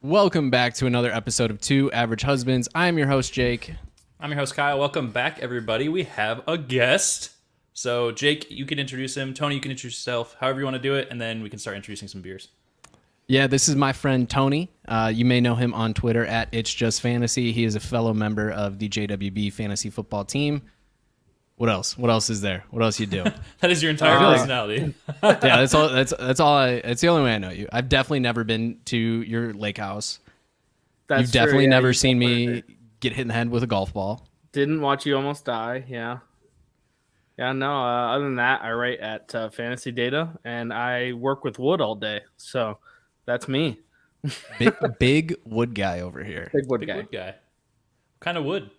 Welcome back to another episode of Two Average Husbands. I'm your host, Jake. I'm your host, Kyle. Welcome back, everybody. We have a guest. So, Jake, you can introduce him. Tony, you can introduce yourself, however you want to do it, and then we can start introducing some beers. Yeah, this is my friend Tony. You may know him on Twitter at It's Just Fantasy. He is a fellow member of the JWB fantasy football team. What else? What else is there? What else you do? That is your entire personality. Yeah, that's all. That's all. It's the only way I know you. I've definitely never been to your lake house. That's You've definitely true, yeah, never you seen me definitely get hit in the head with a golf ball. didn't watch you almost die. Yeah. Yeah, no, other than that, I write at Fantasy Data and I work with wood all day. So that's me. Big wood guy over here. Big wood Big guy. wood guy. What kind of wood?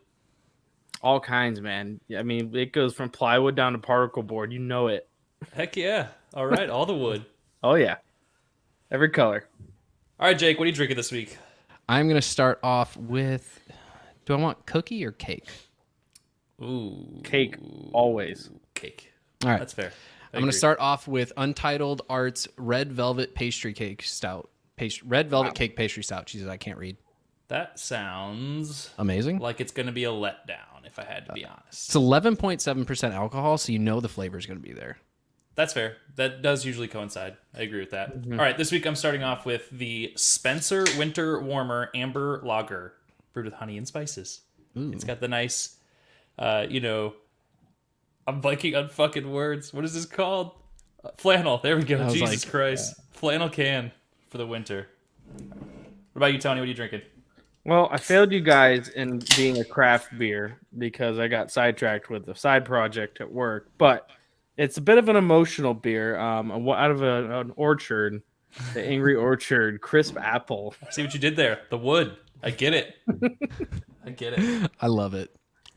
All kinds, man. I mean, it goes from plywood down to particle board. You know it. Heck yeah. All right, all the wood. Oh, yeah. Every color. All right, Jake, what are you drinking this week? I'm gonna start off with. Do I want cookie or cake? Ooh. Cake, always. Cake. All right. That's fair. I'm going to start off with Untitled Arts Red Velvet Pastry Cake Stout. Red Velvet Cake Pastry Stout. Jesus, I can't read. That sounds Amazing. like it's going to be a letdown, if I had to be honest. It's 11.7% alcohol, so you know the flavor is going to be there. That's fair. That does usually coincide. I agree with that. All right, this week I'm starting off with the Spencer Winter Warmer Amber Lager, brewed with honey and spices. Ooh. It's got the nice, I'm blanking on fucking words. What is this called? Flannel. There we go. I was Jesus like, Christ. Flannel can for the winter. What about you, Tony? What are you drinking? Well, I failed you guys in being a craft beer because I got sidetracked with a side project at work. But it's a bit of an emotional beer out of an orchard, the Angry Orchard Crisp Apple. See what you did there. The wood. I get it. I get it. I love it.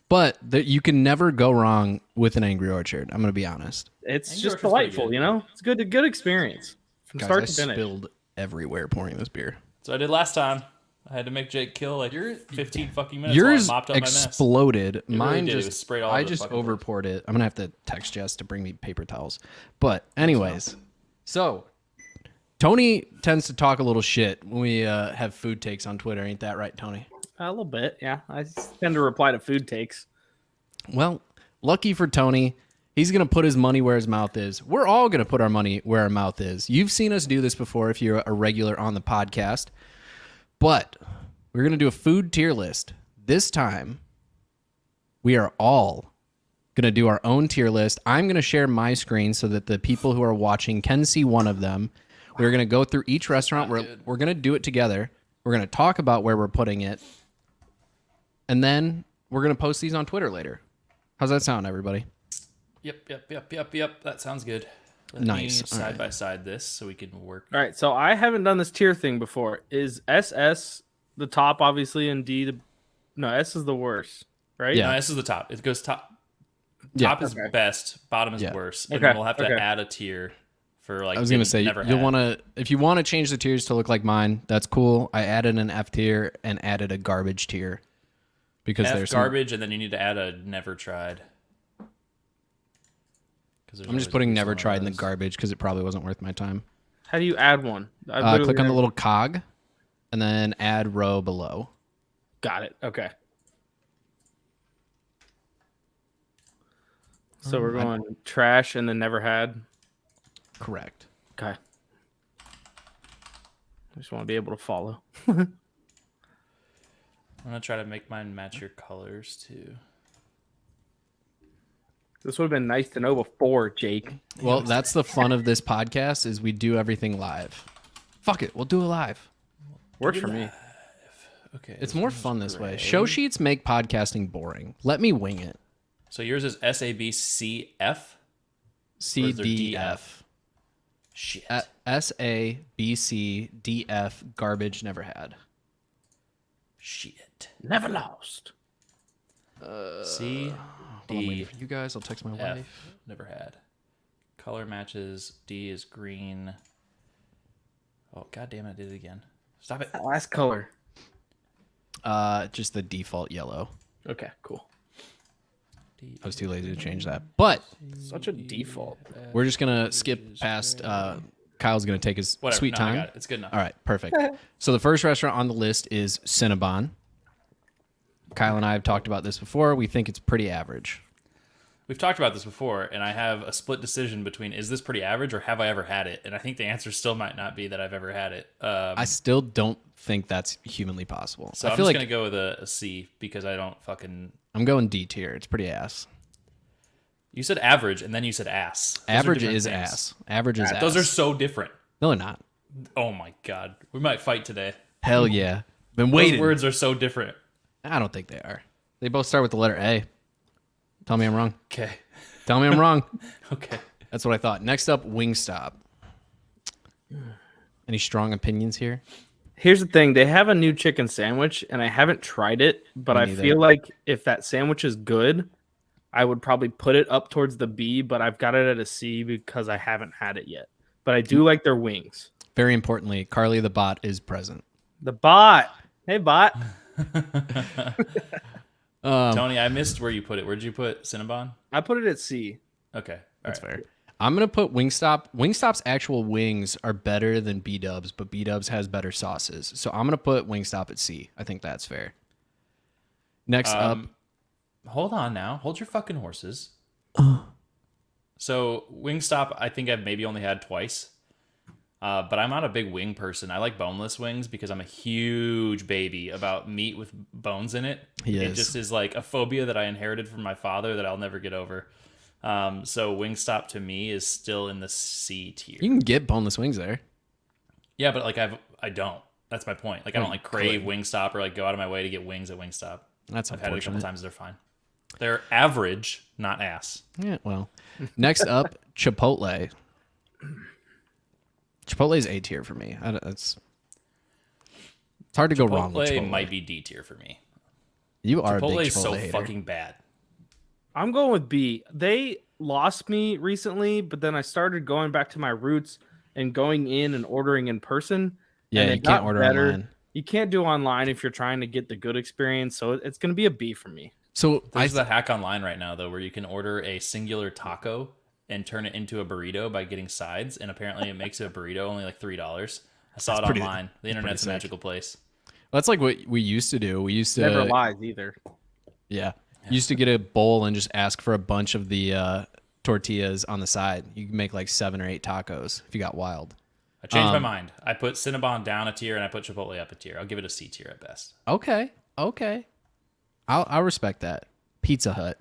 But you can never go wrong with an Angry Orchard. I'm going to be honest. It's Angry just Orchard's pretty delightful, good. you know? It's good experience from Guys, start I to finish. spilled everywhere pouring this beer. So I did last time. I had to make Jake kill like 15 fucking minutes Yours while I mopped up my mess. exploded. Mine did. It just was sprayed all I over the just fucking over poured it. I'm going to have to text Jess to bring me paper towels. But anyways, so Tony tends to talk a little shit when we have food takes on Twitter. Ain't that right, Tony? A little bit, yeah. I tend to reply to food takes. Well, lucky for Tony, he's going to put his money where his mouth is. We're all going to put our money where our mouth is. You've seen us do this before if you're a regular on the podcast. But we're going to do a food tier list. This time, we are all going to do our own tier list. I'm going to share my screen so that the people who are watching can see one of them. We're going to go through each restaurant. We're going to do it together. We're going to talk about where we're putting it. And then we're going to post these on Twitter later. How's that sound, everybody? Yep. That sounds good. Let Nice. me All side by side this so we can work. All right, so I haven't done this tier thing before. Is SS the top, obviously, and D the... No, S is the worst, right? Yeah. No, this is the top. It goes top. Yeah. Top is Okay. best. Bottom is Yeah. worst. And Okay, then we'll have to okay. add a tier for like. I was going to things say, never you'll had. want to, if you want to change the tiers to look like mine, that's cool. I added an F tier and added a garbage tier because F there's some- garbage, and then you need to add a never tried. 'Cause there's I'm just always putting at least never one of tried in the those. garbage because it probably wasn't worth my time. How do you add one? I literally Click on the never- little cog and then add row below. Got it. Okay. So we're going trash and then never had. Correct. Okay. I just want to be able to follow. I'm gonna try to make mine match your colors too. This would have been nice to know before, Jake. Well, that's the fun of this podcast is we do everything live. Fuck it, we'll do it live. Works for me. Okay. It's more fun this way. Show sheets make podcasting boring. Let me wing it. So yours is SABCF. C there D DF? F. Shit. S A B C D F garbage never had. Shit. Never lost. C While I'm waiting D for you guys, I'll text my F. wife. Never had. Color matches. D is green. Oh god damn it! I did it again. Stop it. That last color. Just the default yellow. Okay, cool. I was too lazy to change that. But Such a default. we're just gonna skip past Kyle's going to take his Whatever. sweet No, time. I got it. It's good enough. All right, perfect. So the first restaurant on the list is Cinnabon. Kyle and I have talked about this before. We think it's pretty average. We've talked about this before, and I have a split decision between is this pretty average or have I ever had it? And I think the answer still might not be that I've ever had it. I still don't think that's humanly possible. So I I'm feel just like going to go with a C because I don't fucking... I'm going D tier. It's pretty ass. You said average, and then you said ass. Those are Average different is things. ass. Average is ass. Those are so different. No, they're not. Oh my God. We might fight today. Hell yeah. Been Those waiting. words are so different. I don't think they are. They both start with the letter A. Tell me I'm wrong. Okay. Tell me I'm wrong. Okay. That's what I thought. Next up, Wingstop. Any strong opinions here? Here's the thing: they have a new chicken sandwich, and I haven't tried it, but Me I neither. feel like if that sandwich is good, I would probably put it up towards the B. But I've got it at a C because I haven't had it yet. But I do like their wings. Very importantly, Carly the bot is present. The bot. Hey, bot. Tony, I missed where you put it. Where'd you put Cinnabon? I put it at C. Okay. That's All right. fair. I'm going to put Wingstop. Wingstop's actual wings are better than B-Dubs, but B-Dubs has better sauces. So I'm going to put Wingstop at C. I think that's fair. Next up, Hold on now. Hold your fucking horses. So Wingstop, I think I've maybe only had twice. But I'm not a big wing person. I like boneless wings because I'm a huge baby about meat with bones in it. He It is. just is like a phobia that I inherited from my father that I'll never get over. So Wingstop to me is still in the C tier. you can get boneless wings there. Yeah, but like I don't. That's my point. Like I don't like crave Wingstop or like go out of my way to get wings at Wingstop. That's I've had it a couple unfortunate. times. They're fine. They're average, not ass. Yeah, well. Next up, Chipotle. Chipotle is A tier for me. It's hard to go wrong with Chipotle Chipotle. might be D tier for me. You are a Chipotle big is Chipotle so hater. fucking bad. I'm going with B. They lost me recently, but then I started going back to my roots and going in and ordering in person. Yeah, and you it can't got order better. online. You can't do online if you're trying to get the good experience. So it's going to be a B for me. So There's the hack online right now though, where you can order a singular taco and turn it into a burrito by getting sides, and apparently it makes a burrito only like $3. I saw it pretty- online. The internet's a sick. magical place. that's like what we used to do. We used to Never lies either. Yeah. Used to get a bowl and just ask for a bunch of the tortillas on the side. You can make like 7 or 8 tacos if you got wild. I changed my mind. I put Cinnabon down a tier and I put Chipotle up a tier. I'll give it a C tier at best. Okay. I'll respect that. Pizza Hut,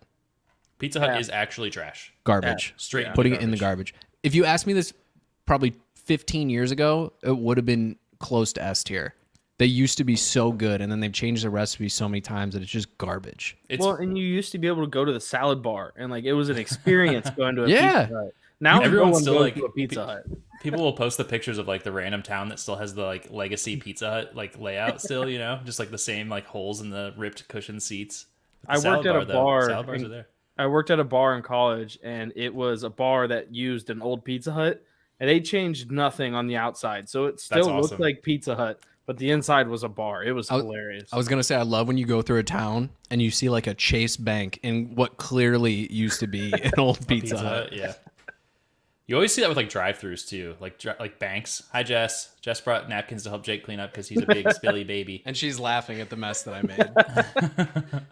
Pizza Hut is actually trash. garbage. Straight into Putting it in the garbage. If you asked me this probably 15 years ago, it would have been close to S tier. They used to be so good, and then they've changed the recipe so many times that it's just garbage. It's Well, and you used to be able to go to the salad bar, and like it was an experience going to a Yeah. Pizza Hut. Now Everyone's everyone's still, still like, to a Pizza Hut. people will post the pictures of like the random town that still has the like legacy Pizza Hut like layout still, you know, just like the same like holes in the ripped cushion seats. The I salad worked at a though, bar Salad bars in- are there. I worked at a bar in college, and it was a bar that used an old Pizza Hut, and they changed nothing on the outside, so it still looked awesome. like Pizza Hut, but the inside was a bar. It was hilarious. I was going to say, I love when you go through a town and you see like a Chase Bank in what clearly used to be an old Pizza Hut. Yeah. You always see that with like drive-throughs too, like banks. Hi Jess. Jess brought napkins to help Jake clean up because he's a big spilly baby. And she's laughing at the mess that I made.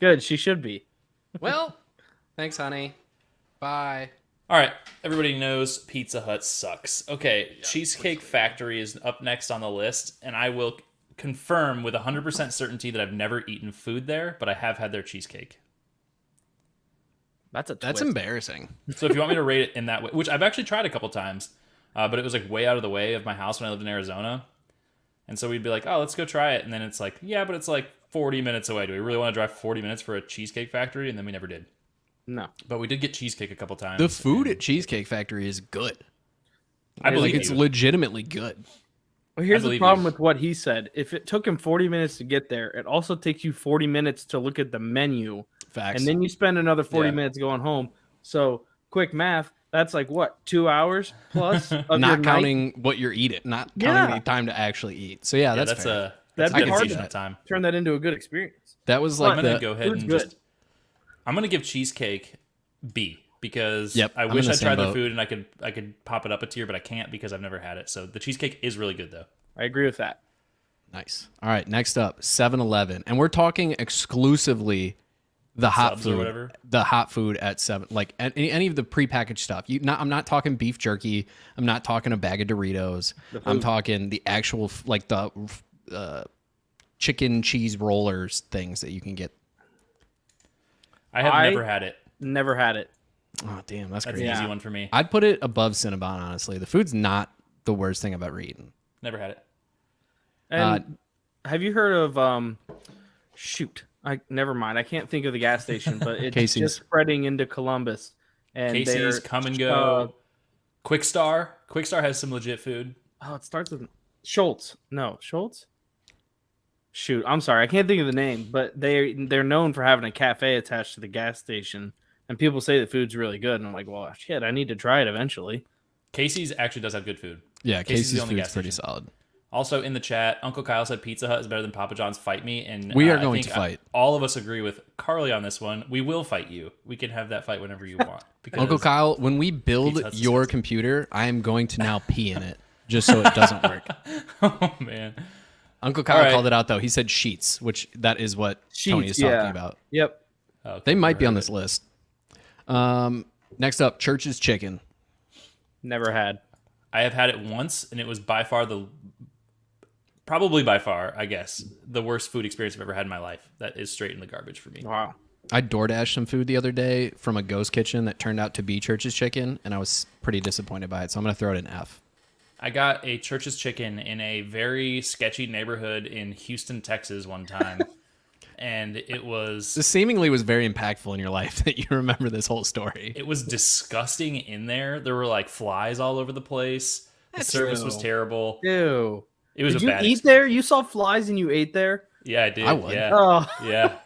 Good, she should be. Well, thanks, honey. Bye. All right, everybody knows Pizza Hut sucks. Okay, Cheesecake Factory is up next on the list, and I will confirm with 100% certainty that I've never eaten food there, but I have had their cheesecake. That's That's embarrassing. So if you want me to rate it in that way, which I've actually tried a couple times, but it was like way out of the way of my house when I lived in Arizona. And so we'd be like, oh, let's go try it. And then it's like, yeah, but it's like 40 minutes away. Do we really want to drive 40 minutes for a Cheesecake Factory? And then we never did. No. But we did get cheesecake a couple times. The food at Cheesecake Factory is good. I believe Like, it's you. legitimately good. Well, here's the believe problem you. with what he said. If it took him 40 minutes to get there, it also takes you 40 minutes to look at the menu, Facts. and then you spend another 40 Yeah. minutes going home. So, quick math, that's like what, 2 hours plus of your not night? counting what you're eating, not counting Yeah. the time to actually eat. So yeah, Yeah, that's fair. that's That'd a be good hard infusion to- of time. Turn that into a good experience. That was I'm like gonna the go ahead food's and good. just. I'm gonna give cheesecake B because Yep, I I'm wish in the I'd tried same their boat. food and I could pop it up a tier, but I can't because I've never had it. So the cheesecake is really good though. I agree with that. Nice. All right, next up, 7-Eleven. And we're talking exclusively the hot Subs or food. whatever? The hot food at 7, like any of the prepackaged stuff. I'm not talking beef jerky. I'm not talking a bag of Doritos. I'm talking the actual like the chicken cheese rollers things that you can get. I have I- never had it. Never had it. Oh, damn, that's That's crazy. an easy one for me. I'd put it above Cinnabon, honestly. The food's not the worst thing I've ever eaten. Never had it. And have you heard of shoot? I never mind. I can't think of the gas station, but it's Casey's. just spreading into Columbus. And Casey's, they're, Come and Go, Quick Star. Quick Star has some legit food. it starts with Schultz. No, Schultz. Shoot, I'm sorry, I can't think of the name, but they're known for having a cafe attached to the gas station, and people say the food's really good. And I'm like, well, shit, I need to try it eventually. Casey's actually does have good food. Yeah, Casey's the Casey's only food's gas pretty station. solid. Also in the chat, Uncle Kyle said Pizza Hut is better than Papa John's. Fight me, and We are I going think to fight. all of us agree with Carly on this one. We will fight you. We can have that fight whenever you want. Because Uncle Kyle, when we build Pizza Hut's your expensive. computer, I am going to now pee in it just so it doesn't work. oh man, Uncle Kyle All right. called it out though. He said sheets, which that is what Tony is Sheets, talking yeah. about. Yep, Oh, They might never be on heard this list. Next up, Church's Chicken. never had. I have had it once, and it was by far probably by far, I guess, the worst food experience I've ever had in my life. That is straight in the garbage for me. Wow. I DoorDashed some food the other day from a ghost kitchen that turned out to be Church's Chicken, and I was pretty disappointed by it. So I'm going to throw it an F. I got a Church's Chicken in a very sketchy neighborhood in Houston, Texas one time. And it was This seemingly was very impactful in your life that you remember this whole story. it was disgusting in there. There were like flies all over the place. The service was Ew. terrible. Ew. It was Did a you bad eat there? You saw flies and you ate there? Yeah, I did. I would. Yeah. Oh, Yeah.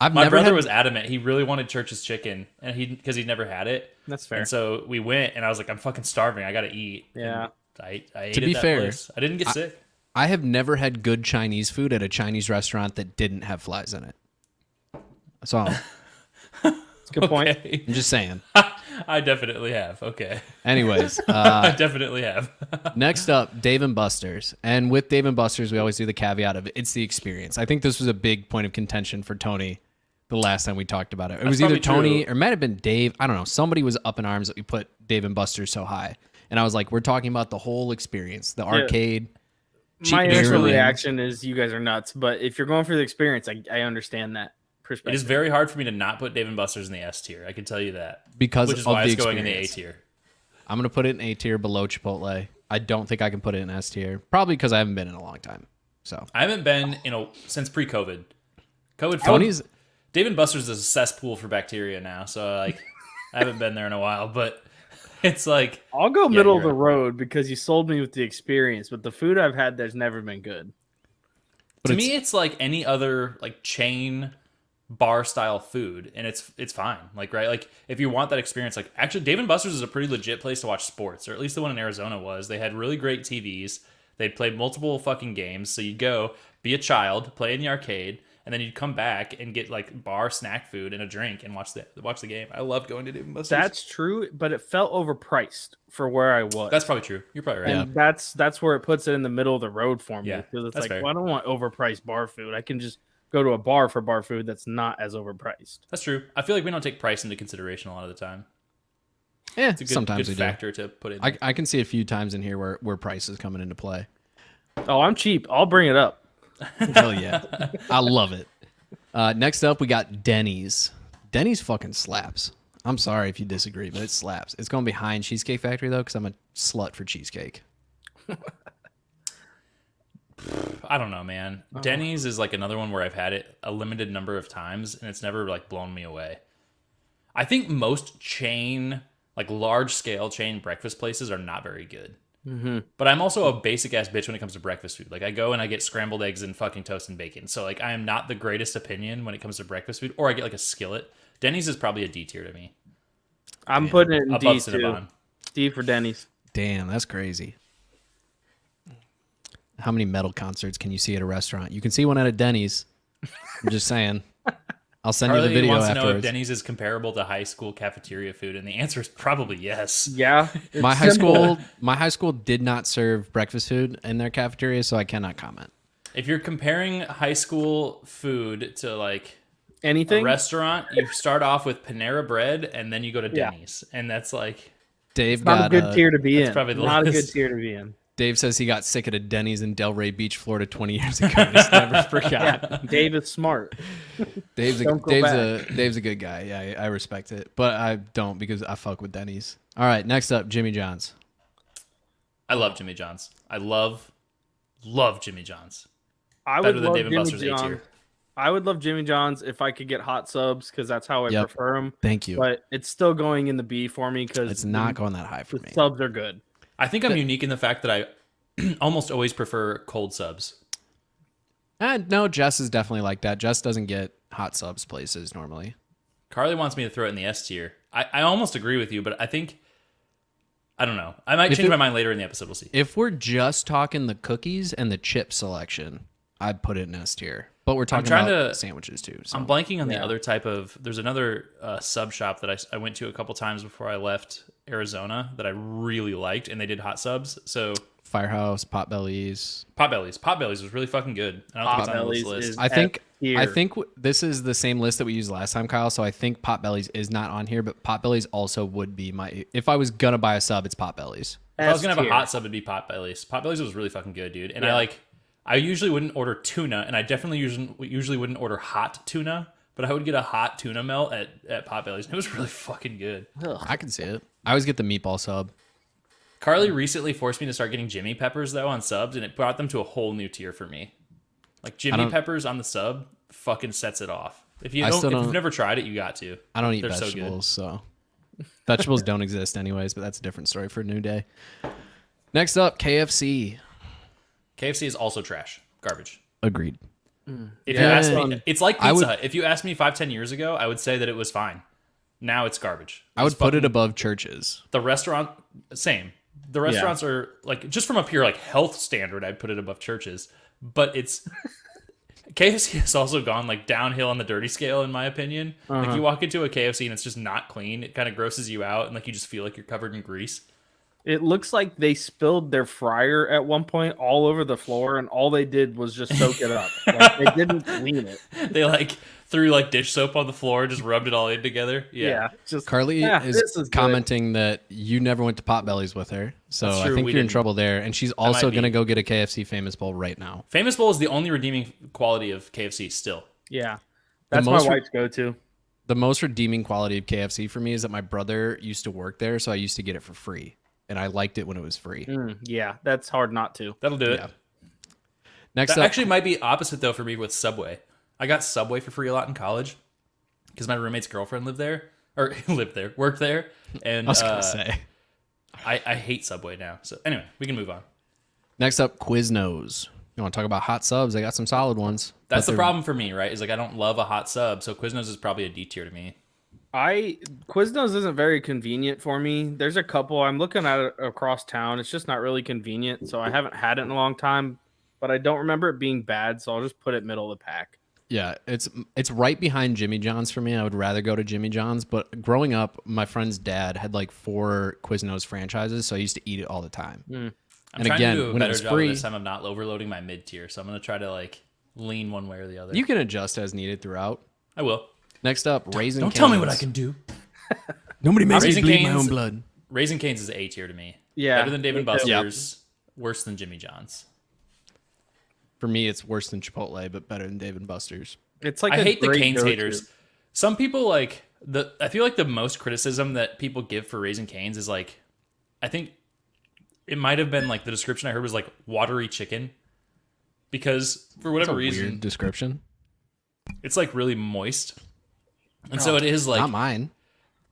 I've My never brother had, was adamant. He really wanted Church's Chicken, and because he'd never had it. that's fair. And so we went, and I was like, I'm fucking starving. I got to eat. Yeah. And I ate To at be that fair, place. I didn't get sick. I have never had good Chinese food at a Chinese restaurant that didn't have flies in it. So I'm That's a good point. Okay. just saying. I definitely have. Okay. Anyways, I definitely have. next up, Dave and Buster's. And with Dave and Buster's, we always do the caveat of it's the experience. I think this was a big point of contention for Tony the last time we talked about it. It was either probably Tony true. or it might have been Dave. I don't know. Somebody was up in arms that we put Dave and Buster's so high. And I was like, we're talking about the whole experience, the arcade. cheap My beer initial lanes. reaction is you guys are nuts, but if you're going for the experience, I understand that It perspective. is very hard for me to not put Dave & Buster's in the S tier. I can tell you that. Because Which is of why the it's going in the A experience. tier. I'm going to put it in A tier below Chipotle. I don't think I can put it in S tier. Probably because I haven't been in a long time. So I haven't been since pre-COVID. COVID. Tony's Dave & Buster's is a cesspool for bacteria now, so like I haven't been there in a while, but it's like I'll go middle you're of the right. road because you sold me with the experience, but the food I've had there's never been good. But to it's- me it's like any other like chain bar style food, and it's fine. Like right, like if you want that experience, like actually Dave & Buster's is a pretty legit place to watch sports, or at least the one in Arizona was. They had really great TVs. They'd played multiple fucking games, so you'd go be a child, play in the arcade, and then you'd come back and get like bar snack food and a drink and watch the game. I loved going to Dave & Buster's. That's true, but it felt overpriced for where I was. That's probably true. You're probably right. Yeah. and that's where it puts it in the middle of the road for me. Yeah, Because it's that's like, fair. well, I don't want overpriced bar food. I can just go to a bar for bar food that's not as overpriced. That's true. I feel like we don't take price into consideration a lot of the time. yeah, It's a good, sometimes good we factor to put in. do. I can see a few times in here where price is coming into play. Oh, I'm cheap. I'll bring it up. Hell yeah. I love it. Next up, we got Denny's. Denny's fucking slaps. I'm sorry if you disagree, but it slaps. It's going behind Cheesecake Factory, though, because I'm a slut for cheesecake. I don't know, man. Denny's is like another one where I've had it a limited number of times and it's never like blown me away. I think most chain, like large scale chain breakfast places are not very good. But I'm also a basic ass bitch when it comes to breakfast food. Like I go and I get scrambled eggs and fucking toast and bacon. So like I am not the greatest opinion when it comes to breakfast food. Or I get like a skillet. Denny's is probably a D tier to me. I'm putting it in Above D too. Cinnabon. D for Denny's. Damn, that's crazy. How many metal concerts can you see at a restaurant? You can see one at a Denny's. I'm just saying. I'll send you Harley the video wants to know if afterwards. Denny's is comparable to high school cafeteria food, and the answer is probably yes. Yeah. it's My high similar. school did not serve breakfast food in their cafeteria, so I cannot comment. If you're comparing high school food to like a Anything? restaurant, you start off with Panera Bread, and then you go to Yeah. Denny's, and that's like Dave Not a got good tier to be that's in. probably the Not a good lowest. tier to be in. Dave says he got sick at a Denny's in Delray Beach, Florida 20 years ago. And he's never forgot. Dave is smart. Dave's Don't go Dave's a good guy. Yeah, I respect it. But I don't because I fuck with Denny's. All right, next up, Jimmy John's. I love Jimmy John's. I love Jimmy John's. I Better would than love Dave and Jimmy Buster's A John's. tier. I would love Jimmy John's if I could get hot subs because that's how I Yep. prefer them. Thank you. But it's still going in the B for me because It's not going that high for the me. subs are good. I think I'm unique in the fact that I almost always prefer cold subs. And no, Jess is definitely like that. Jess doesn't get hot subs places normally. Carly wants me to throw it in the S tier. I almost agree with you, but I think I don't know. I might change my mind later in the episode. We'll see. If we're just talking the cookies and the chip selection, I'd put it in S tier. But we're talking trying about to- sandwiches too. So. I'm blanking on the Yeah. other type of. There's another sub shop that I went to a couple times before I left Arizona that I really liked, and they did hot subs. So Firehouse, Potbellies. Potbellies was really fucking good. I don't think it's on this Potbellies list. is- I think tier. this is the same list that we used last time, Kyle. So I think Potbellies is not on here, but Potbellies also would be my. If I was gonna buy a sub, it's Potbellies. If I was gonna have a tier. hot sub, it'd be Potbellies. Potbellies was really fucking good, dude. And Yeah. I usually wouldn't order tuna, and I definitely usually wouldn't order hot tuna, but I would get a hot tuna melt at Potbellies, and it was really fucking good. I can see it. I always get the meatball sub. Carly recently forced me to start getting Jimmy Peppers though on subs, and it brought them to a whole new tier for me. Like Jimmy don't- Peppers on the sub fucking sets it off. If you I don't, still if don't- you've never tried it, you got to. I don't eat They're so good. vegetables, so vegetables don't exist anyways. But that's a different story for a new day. Next up, KFC. KFC is also trash, garbage. Agreed. If Yeah. you ask me, it's like I Pizza would- Hut. If you asked me 5-10 years ago, I would say that it was fine. Now it's garbage. I would It's put it fucking- above churches. the restaurant. Same. The restaurants are like just from a pure like health standard. I'd put it above churches, but it's KFC has also gone like downhill on the dirty scale in my opinion. Like you walk into a KFC and it's just not clean. It kind of grosses you out and like you just feel like you're covered in grease. It looks like they spilled their fryer at one point all over the floor, and all they did was just soak it up. Like, they didn't clean it. They like threw like dish soap on the floor, just rubbed it all in together. Yeah. just Carly yeah, is this good. commenting that you never went to Potbellies with her, so That's I true, think we you're in didn't. trouble there. And she's also be. gonna go get a KFC Famous Bowl right now. Famous Bowl is the only redeeming quality of KFC still. Yeah, that's most my wife's go-to. The most redeeming quality of KFC for me is that my brother used to work there, so I used to get it for free, and I liked it when it was free. Yeah, that's hard not to. That'll do it. Yeah. Next That up, actually might be opposite though for me with Subway. I got Subway for free a lot in college because my roommate's girlfriend lived there or worked there, and I was gonna say. I hate Subway now. So anyway, we can move on. Next up, Quiznos. You want to talk about hot subs? They got some solid ones. That's but the they're- problem for me, right? Is like I don't love a hot sub, so Quiznos is probably a D tier to me. Quiznos isn't very convenient for me. There's a couple I'm looking at it across town. It's just not really convenient, so I haven't had it in a long time. But I don't remember it being bad, so I'll just put it middle of the pack. Yeah, it's right behind Jimmy John's for me. I would rather go to Jimmy John's, but growing up, my friend's dad had like 4 Quiznos franchises, so I used to eat it all the time. I'm And trying again, to do a when it better was job free- this time of not overloading my mid tier, so I'm gonna try to like lean one way or the other. You can adjust as needed throughout. I will. Next up, Raisin Don't Cane's. tell me what I can do. Nobody makes Raising me bleed my Cane's- own blood. Raising Cane's is A tier to me. Yeah, Better than Dave and me too. Buster's. Worse than Jimmy John's. For me, it's worse than Chipotle, but better than Dave & Buster's. It's like I a hate the great Cane's go-to. haters. Some people like I feel like the most criticism that people give for Raising Cane's is like, I think it might have been like the description I heard was like watery chicken, because for That's whatever a reason weird description. it's like really moist, and so it is like Not mine.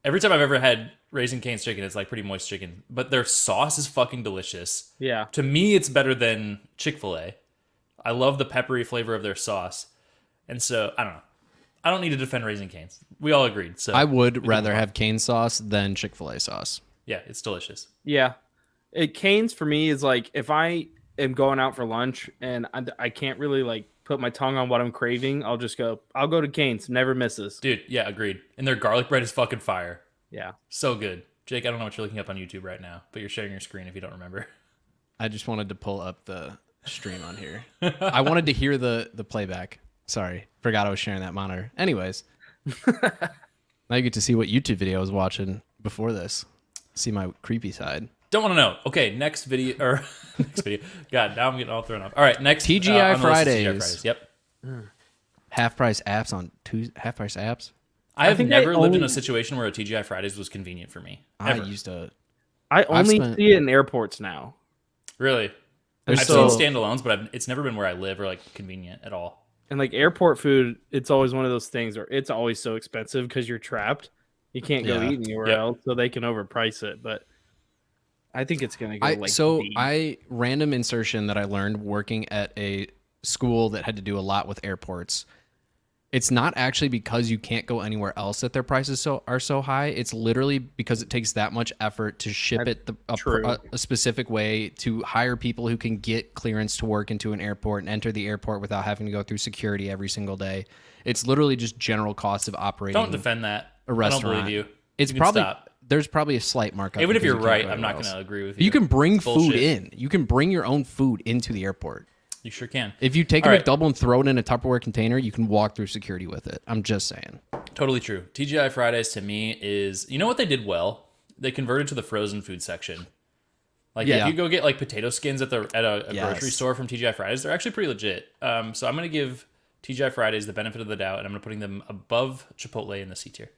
every time I've ever had Raising Cane's chicken, it's like pretty moist chicken, but their sauce is fucking delicious. Yeah, To me, it's better than Chick-fil-A. I love the peppery flavor of their sauce, and so I don't know. I don't need to defend Raising Cane's. We all agreed. So I would rather have cane sauce than Chick-fil-A sauce. yeah, it's delicious. yeah. Cane's for me is like if I am going out for lunch and I can't really like put my tongue on what I'm craving, I'll go to Cane's. Never misses. Dude, yeah, agreed. And their garlic bread is fucking fire. Yeah. So good. Jake, I don't know what you're looking up on YouTube right now, but you're sharing your screen if you don't remember. I just wanted to pull up the stream on here. I wanted to hear the playback. Sorry, forgot I was sharing that monitor. Anyways, now you get to see what YouTube video I was watching before this. See my creepy side. Don't want to know. Okay, next video or next video. God, now I'm getting all thrown off. All right, next TGI on the list is TGI Fridays. Fridays. Yep. Half price apps on Tuesday. Half price apps. I have think never I lived in only- a situation where a TGI Fridays was convenient for me. I Ever. used to. I only spent- see it in airports now. Really. There's I've so- seen standalones, but it's never been where I live or like convenient at all. And like airport food, it's always one of those things where it's always so expensive because you're trapped. You can't go Yeah. eat anywhere Yep. else, so they can overprice it. But I think it's gonna go like B. Random insertion that I learned working at a school that had to do a lot with airports. It's not actually because you can't go anywhere else that their prices are so high. It's literally because it takes that much effort to ship it true. a specific way, to hire people who can get clearance to work into an airport and enter the airport without having to go through security every single day. It's literally just general cost of operating. Don't defend that. a restaurant. I don't believe you. It's You can probably stop. there's probably a slight markup. Even if because you're you can't right, go I'm not anywhere going to else. agree with you. You can bring It's food bullshit. in. You can bring your own food into the airport. You sure can. If you take a All right. McDouble and throw it in a Tupperware container, you can walk through security with it. I'm just saying. Totally true. TGI Fridays to me is, you know what they did well? They converted to the frozen food section. Like Yeah. if you go get like potato skins at a Yes. grocery store from TGI Fridays, they're actually pretty legit. So I'm gonna give TGI Fridays the benefit of the doubt, and I'm gonna putting them above Chipotle in the C tier.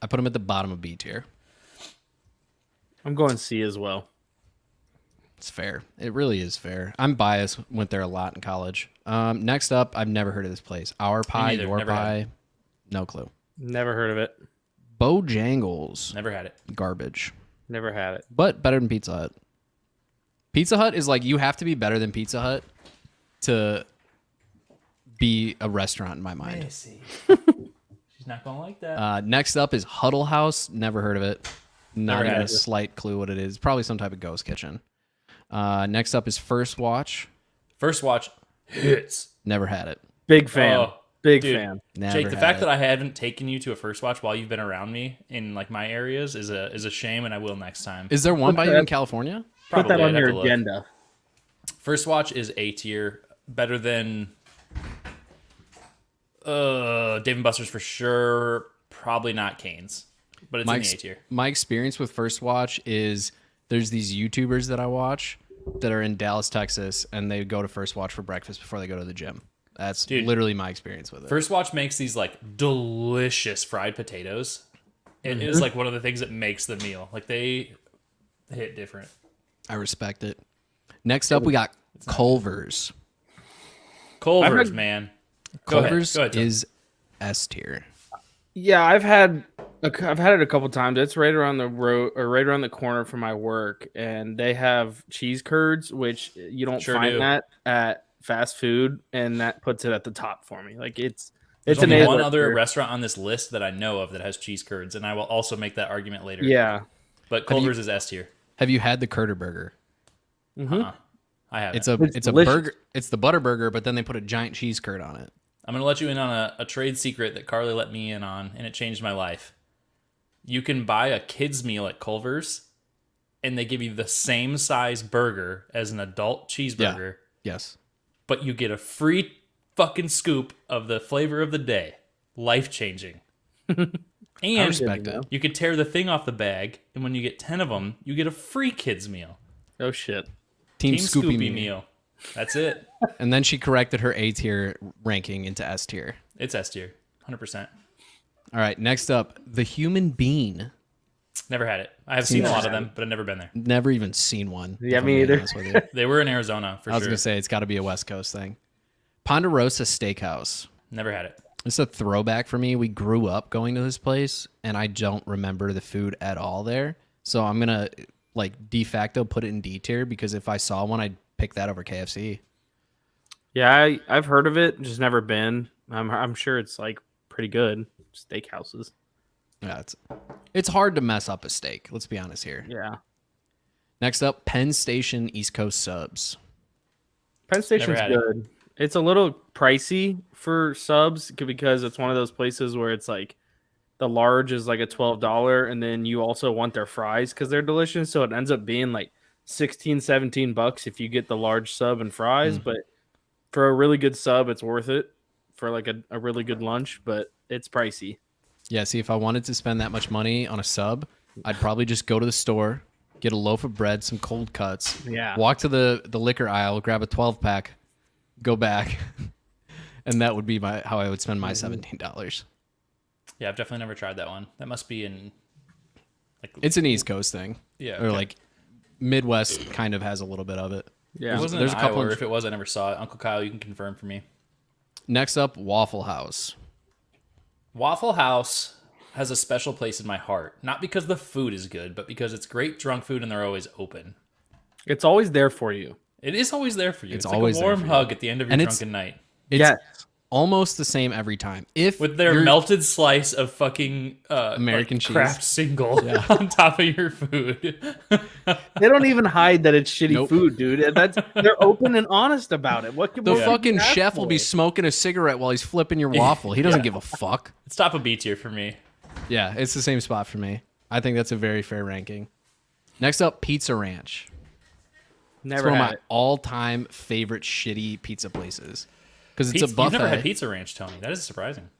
I put them at the bottom of B tier. I'm going C as well. It's fair. It really is fair. I'm biased. Went there a lot in college. Next up, I've never heard of this place. Our Pie, neither. Your Never had Pie. No clue. Never heard of it. Bojangles. Never had it. Garbage. Never had it. But better than Pizza Hut. Pizza Hut is like, you have to be better than Pizza Hut to be a restaurant in my mind. She's not gonna like that. Next up is Huddle House. Never heard of it. Not Never even had a it. slight clue what it is. Probably some type of ghost kitchen. Next up is First Watch. First watch hits. Never had it. Big fan. Oh, Big dude. fan. Never Jake, the had fact it. that I haven't taken you to a first watch while you've been around me in like my areas is a shame, and I will next time. Is there one Put by you that- in California? Put that Probably, on I'd have your to look. agenda. First watch is A tier, better than Dave and Buster's for sure. Probably not Cane's, but it's in the A tier. My experience with First Watch is there's these YouTubers that I watch that are in Dallas, Texas, and they go to First Watch for breakfast before they go to the gym. That's Dude. literally my experience with it. First watch makes these like delicious fried potatoes. It is like one of the things that makes the meal. Like they hit different. I respect it. Next up, we got Culver's. Culver's, heard- man. Go ahead. Culver's Go ahead, Tom. is S tier. Yeah, I've had it a couple times. It's right around the road or right around the corner from my work, and they have cheese curds, which you don't Sure find do. that at fast food, and that puts it at the top for me. Like it's There's an only A one other lister. restaurant on this list that I know of that has cheese curds, and I will also make that argument later. Yeah, But Culver's is S tier. Have you had the Curder Burger? I have. It's It's a delicious. burger. It's the butter burger, but then they put a giant cheese curd on it. I'm going to let you in on a trade secret that Carly let me in on, and it changed my life. You can buy a kid's meal at Culver's, and they give you the same size burger as an adult cheeseburger, Yes. but you get a free fucking scoop of the flavor of the day. Life changing. I And respect know. it. you could tear the thing off the bag, and when you get 10 of them, you get a free kids meal. oh shit. Team, Team Scoopy, Scoopy meal. meal. That's it. And then she corrected her A tier ranking into S tier. It's S tier. 100%. All right, next up, the Human Bean. Never had it. I have seen a lot of them, but I've never been there. Never even seen one. Yeah, if I'm me being either. honest with you. They were in Arizona for I was sure. gonna say it's got to be a West Coast thing. Ponderosa Steakhouse. Never had it. It's a throwback for me. We grew up going to this place, and I don't remember the food at all there. So I'm gonna like de facto put it in D tier because if I saw one, I'd pick that over KFC. Yeah, I've heard of it, just never been. I'm sure it's like pretty good. Steakhouses. Yeah, it's hard to mess up a steak. Let's be honest here. Yeah. Next up, Penn Station East Coast Subs. Penn Station's had it. good. It's a little pricey for subs because it's one of those places where it's like the large is like a $12 and then you also want their fries because they're delicious. So it ends up being like 16, 17 bucks if you get the large sub and fries. But for a really good sub, it's worth it for like a really good lunch, but it's pricey. Yeah, see, if I wanted to spend that much money on a sub, I'd probably just go to the store, get a loaf of bread, some cold cuts, Yeah. walk to the liquor aisle, grab a 12-pack, go back, and that would be how I would spend my $17. Yeah, I've definitely never tried that one. That must be in like It's an East Coast thing. Yeah, Or okay. like Midwest kind of has a little bit of it. Yeah. it wasn't there's in a couple Iowa, or of- if it was, I never saw it. Uncle Kyle, you can confirm for me. Next up, Waffle House. Waffle House has a special place in my heart, not because the food is good, but because it's great drunk food and they're always open. It's always there for you. It is always there for you. It's It's always like a there warm for you. hug at the end of your And it's- drunken night. It's Yes. almost the same every time. If With their you're- melted slice of fucking American like, cheese. Kraft single on top of your food. They don't even hide that it's shitty Nope. food, dude. They're open and honest about it. What can the what can fucking you ask chef will be for? smoking a cigarette while he's flipping your waffle. He doesn't give a fuck. It's top of B tier for me. Yeah, it's the same spot for me. I think that's a very fair ranking. Next up, Pizza Ranch. It's Never one of had my it. all-time favorite shitty pizza places because it's Pizza, a buffet. You've never had Pizza Ranch, Tony. That is surprising.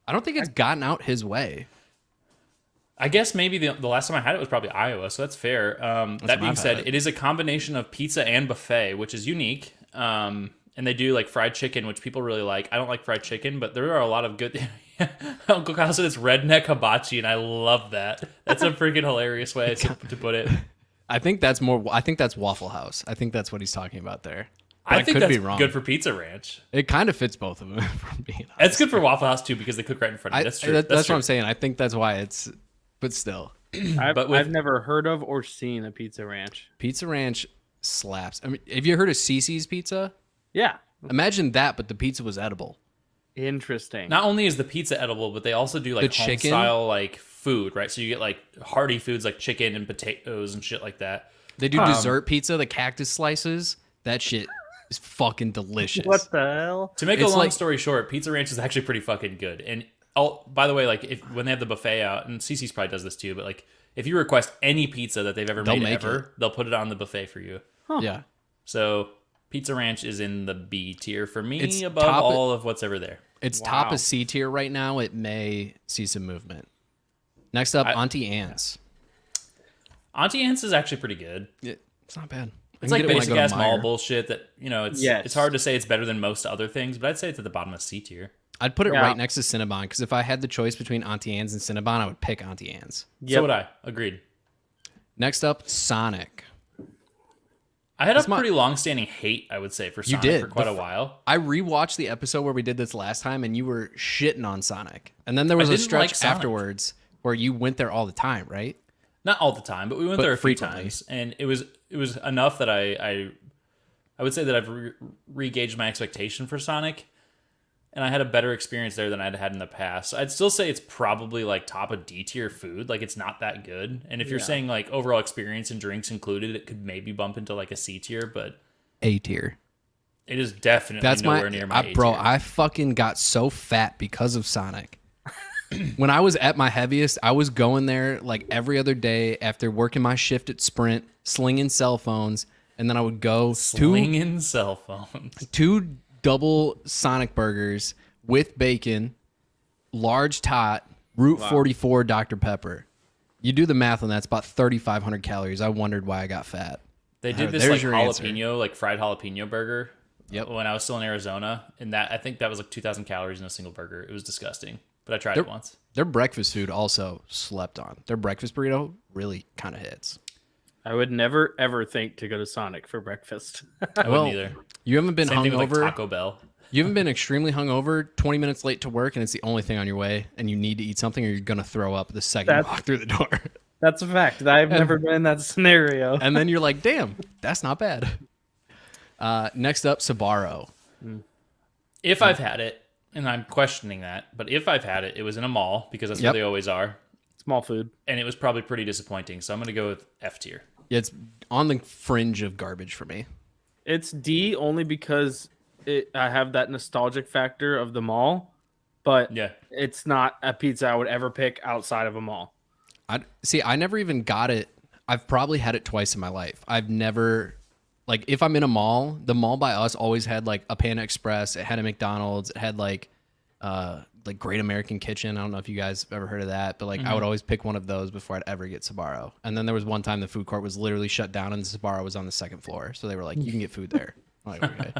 I don't think it's gotten out his way. I guess maybe the last time I had it was probably Iowa, so that's fair. That when being I've said, had it. it is a combination of pizza and buffet, which is unique. And they do like fried chicken, which people really like. I don't like fried chicken, but there are a lot of good. Uncle Kyle said it's redneck hibachi, and I love that. That's a freaking hilarious way to put it. I think that's Waffle House. I think that's what he's talking about there. But I think could that's be wrong. good for Pizza Ranch. It kind of fits both of them. From being honest. It's good for Waffle House too because they cook right in front of you. That's true. That's true. what I'm saying. I think that's why it's. But still, but with- I've never heard of or seen a Pizza Ranch. Pizza Ranch slaps. I mean, have you heard of Cece's Pizza? Yeah. Imagine that, but the pizza was edible. Interesting. Not only is the pizza edible, but they also do like The home chicken? style like food, right? So you get like hearty foods like chicken and potatoes and shit like that. They do dessert pizza, the cactus slices. That shit is fucking delicious. What the hell? To make It's a long like- story short, Pizza Ranch is actually pretty fucking good. And by the way, like when they have the buffet out, and CC's probably does this too, but like if you request any pizza that they've ever They'll made make ever, they'll put it on the buffet for you. Yeah. So Pizza Ranch is in the B tier for me, It's above top- all of what's ever there. It's top Wow. of C tier right now. It may see some movement. Next up, Auntie Anne's. Auntie Anne's is actually pretty good. It's not bad. I It's can like get it when I basic go to ass mall Meijer. bullshit that, it's Yes. it's hard to say it's better than most other things, but I'd say it's at the bottom of C tier. I'd put it Yeah. right next to Cinnabon because if I had the choice between Auntie Anne's and Cinnabon, I would pick Auntie Anne's. So would I. Agreed. Next up, Sonic. I had a my- pretty long-standing hate, I would say, for Sonic did. for quite The a while. I rewatched the episode where we did this last time, and you were shitting on Sonic. And then there was a didn't stretch like Sonic. afterwards where you went there all the time, right? Not all the time, but we went But there a few frequently. times, and it was enough that I would say that I've re-gauged my expectation for Sonic, and I had a better experience there than I'd had in the past. I'd still say it's probably like top of D tier food, like it's not that good. And if you're saying like overall experience and drinks included, it could maybe bump into like a C tier, but A tier. it is definitely That's nowhere near my A bro. tier. I fucking got so fat because of Sonic. When I was at my heaviest, I was going there like every other day after working my shift at Sprint, slinging cell phones, and then I would go Slinging cell phones. two double Sonic burgers with bacon, large tot, Route 44 Dr. Pepper. You do the math on that; it's about 3,500 calories. I wondered why I got fat. They did this There's like your answer. jalapeno, like fried jalapeno burger. Yep. When I was still in Arizona, and I think that was like 2,000 calories in a single burger. It was disgusting, but I tried it once. Their breakfast food also slept on. Their breakfast burrito really kind of hits. I would never ever think to go to Sonic for breakfast. I Well, wouldn't either. You haven't been Same thing with like hungover. Taco Bell. You haven't been extremely hungover, 20 minutes late to work, and it's the only thing on your way, and you need to eat something, or you're gonna throw up the second you That's- walk through the door. That's a fact. I've never been in that scenario. And then you're like, "Damn, that's not bad." Next up, Sbarro. If I've had it, and I'm questioning that, but if I've had it, it was in a mall because that's Yep. where they always are, Small food. and it was probably pretty disappointing. So I'm gonna go with F tier. Yeah, it's on the fringe of garbage for me. It's D only because I have that nostalgic factor of the mall, but Yeah. it's not a pizza I would ever pick outside of a mall. I never even got it. I've probably had it twice in my life. I've never, like, if I'm in a mall, the mall by us always had like a Panda Express. It had a McDonald's. It had like Great American Kitchen. I don't know if you guys have ever heard of that, but like I would always pick one of those before I'd ever get Sbarro. And then there was one time the food court was literally shut down and Sbarro was on the second floor. So they were like, you can get food there. I'm like, okay.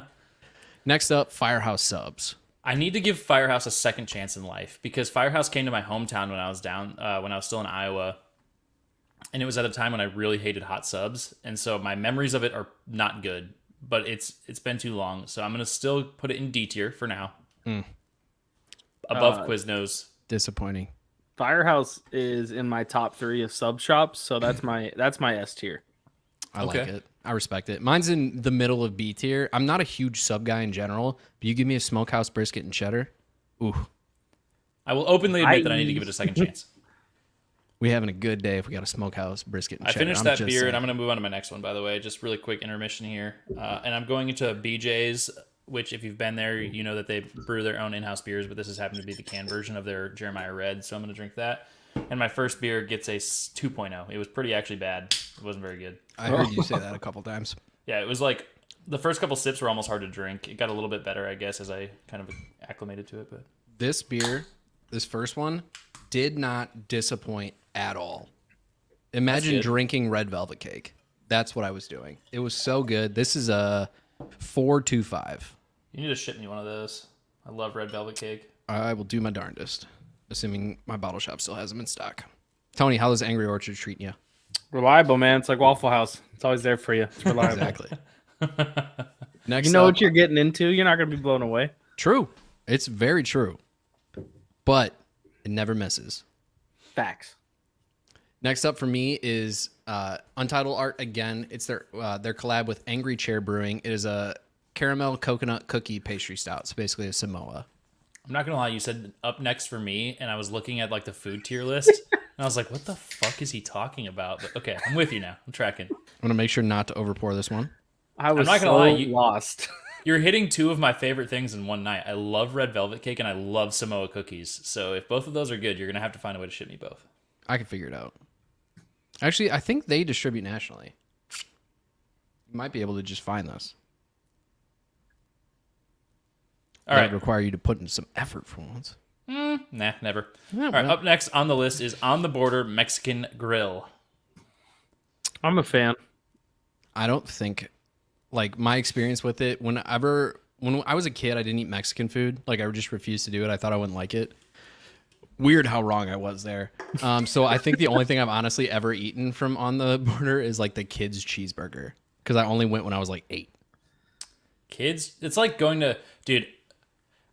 Next up, Firehouse Subs. I need to give Firehouse a second chance in life because Firehouse came to my hometown when I was when I was still in Iowa. And it was at a time when I really hated hot subs. And so my memories of it are not good, but it's been too long. So I'm going to still put it in D tier for now. Above Quiznos. Disappointing. Firehouse is in my top 3 of sub shops, so that's my S tier. I like it. I respect it. Mine's in the middle of B tier. I'm not a huge sub guy in general, but you give me a smokehouse brisket and cheddar. Ooh, I will openly admit that I need to give it a second chance. we having a good day if we got a smokehouse brisket and I cheddar. finished I'm that just beer, saying. and I'm going to move on to my next one, by the way. Just really quick intermission here. And I'm going into BJ's, which if you've been there, you know that they brew their own in-house beers, but this has happened to be the canned version of their Jeremiah Red, so I'm going to drink that. And my first beer gets a 2.0. It was pretty actually bad. It wasn't very good. I heard you say that a couple times. Yeah, it was like the first couple sips were almost hard to drink. It got a little bit better, I guess, as I kind of acclimated to it. But This beer, this first one, did not disappoint at all. Imagine good. drinking red velvet cake. That's what I was doing. It was so good. This is a 4.25. you need to ship me one of those. I love red velvet cake. I will do my darndest, assuming my bottle shop still has them in stock. Tony, how does Angry Orchard treating you? Reliable, man. It's like Waffle House. It's always there for you. It's reliable. Exactly. Next You know up, what you're getting into. You're not going to be blown away. true. It's very true. But it never misses. Facts. Next up for me is Untitled Art again. It's their collab with Angry Chair Brewing. It is a caramel coconut cookie pastry stout. It's basically a Samoa. I'm not gonna lie, you said up next for me, and I was looking at like the food tier list, and I was like, "What the fuck is he talking about?" But okay, I'm with you now. I'm tracking. I'm gonna make sure not to overpour this one. I was not gonna so lie, you- lost. You're hitting two of my favorite things in one night. I love red velvet cake and I love Samoa cookies. So if both of those are good, you're gonna have to find a way to ship me both. I can figure it out. Actually, I think they distribute nationally. You might be able to just find this. All That right. would require you to put in some effort for once. Nah, never. Yeah, All right. well. Up next on the list is On the Border Mexican Grill. I'm a fan. I don't think, like, my experience with it, when I was a kid, I didn't eat Mexican food. Like, I just refused to do it. I thought I wouldn't like it. Weird how wrong I was there. So I think the only thing I've honestly ever eaten from On the Border is like the kids' cheeseburger, because I only went when I was like 8. Kids, it's like going to, dude.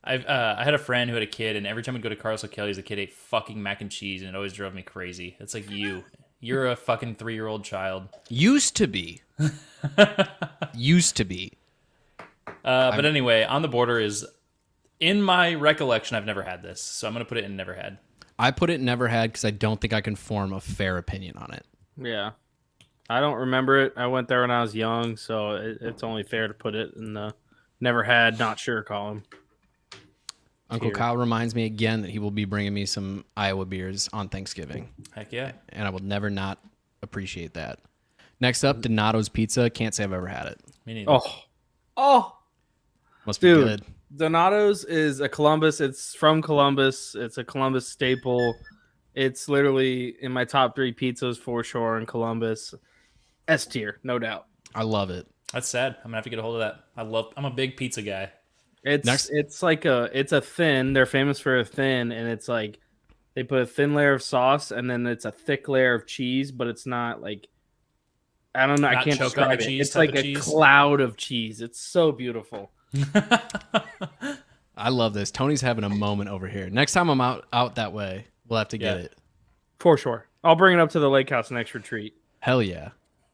I had a friend who had a kid, and every time we'd go to Carlos O'Kelly's, the kid ate fucking mac and cheese, and it always drove me crazy. It's like you're a fucking 3-year-old child. Used to be. Used to be. But anyway, On the Border is, in my recollection, I've never had this, so I'm gonna put it in never had. I put it never had because I don't think I can form a fair opinion on it. Yeah. I don't remember it. I went there when I was young, so it's only fair to put it in the never had, not sure column. Uncle Here. Kyle reminds me again that he will be bringing me some Iowa beers on Thanksgiving, Heck yeah. and I will never not appreciate that. Next up, Donato's Pizza. Can't say I've ever had it. Me neither. Oh, Must be dude. good. Donato's is a Columbus. It's from Columbus. It's a Columbus staple. It's literally in my top 3 pizzas for sure in Columbus. S tier, no doubt. I love it. That's sad. I'm gonna have to get a hold of that. I'm a big pizza guy. It's like it's a thin. They're famous for a thin, and it's like they put a thin layer of sauce, and then it's a thick layer of cheese, but it's not like, I don't know. I Not can't choke on the describe it. cheese It's type like of a cheese? cloud of cheese. It's so beautiful. I love this. Tony's having a moment over here. Next time I'm out that way, we'll have to get Yeah. it. For sure. I'll bring it up to the lake house next retreat. Hell yeah.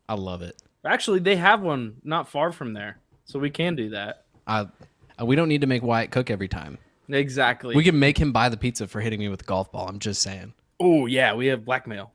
I love it. Actually, they have one not far from there, so we can do that. We don't need to make Wyatt cook every time. Exactly. We can make him buy the pizza for hitting me with a golf ball. I'm just saying. Oh yeah, we have blackmail.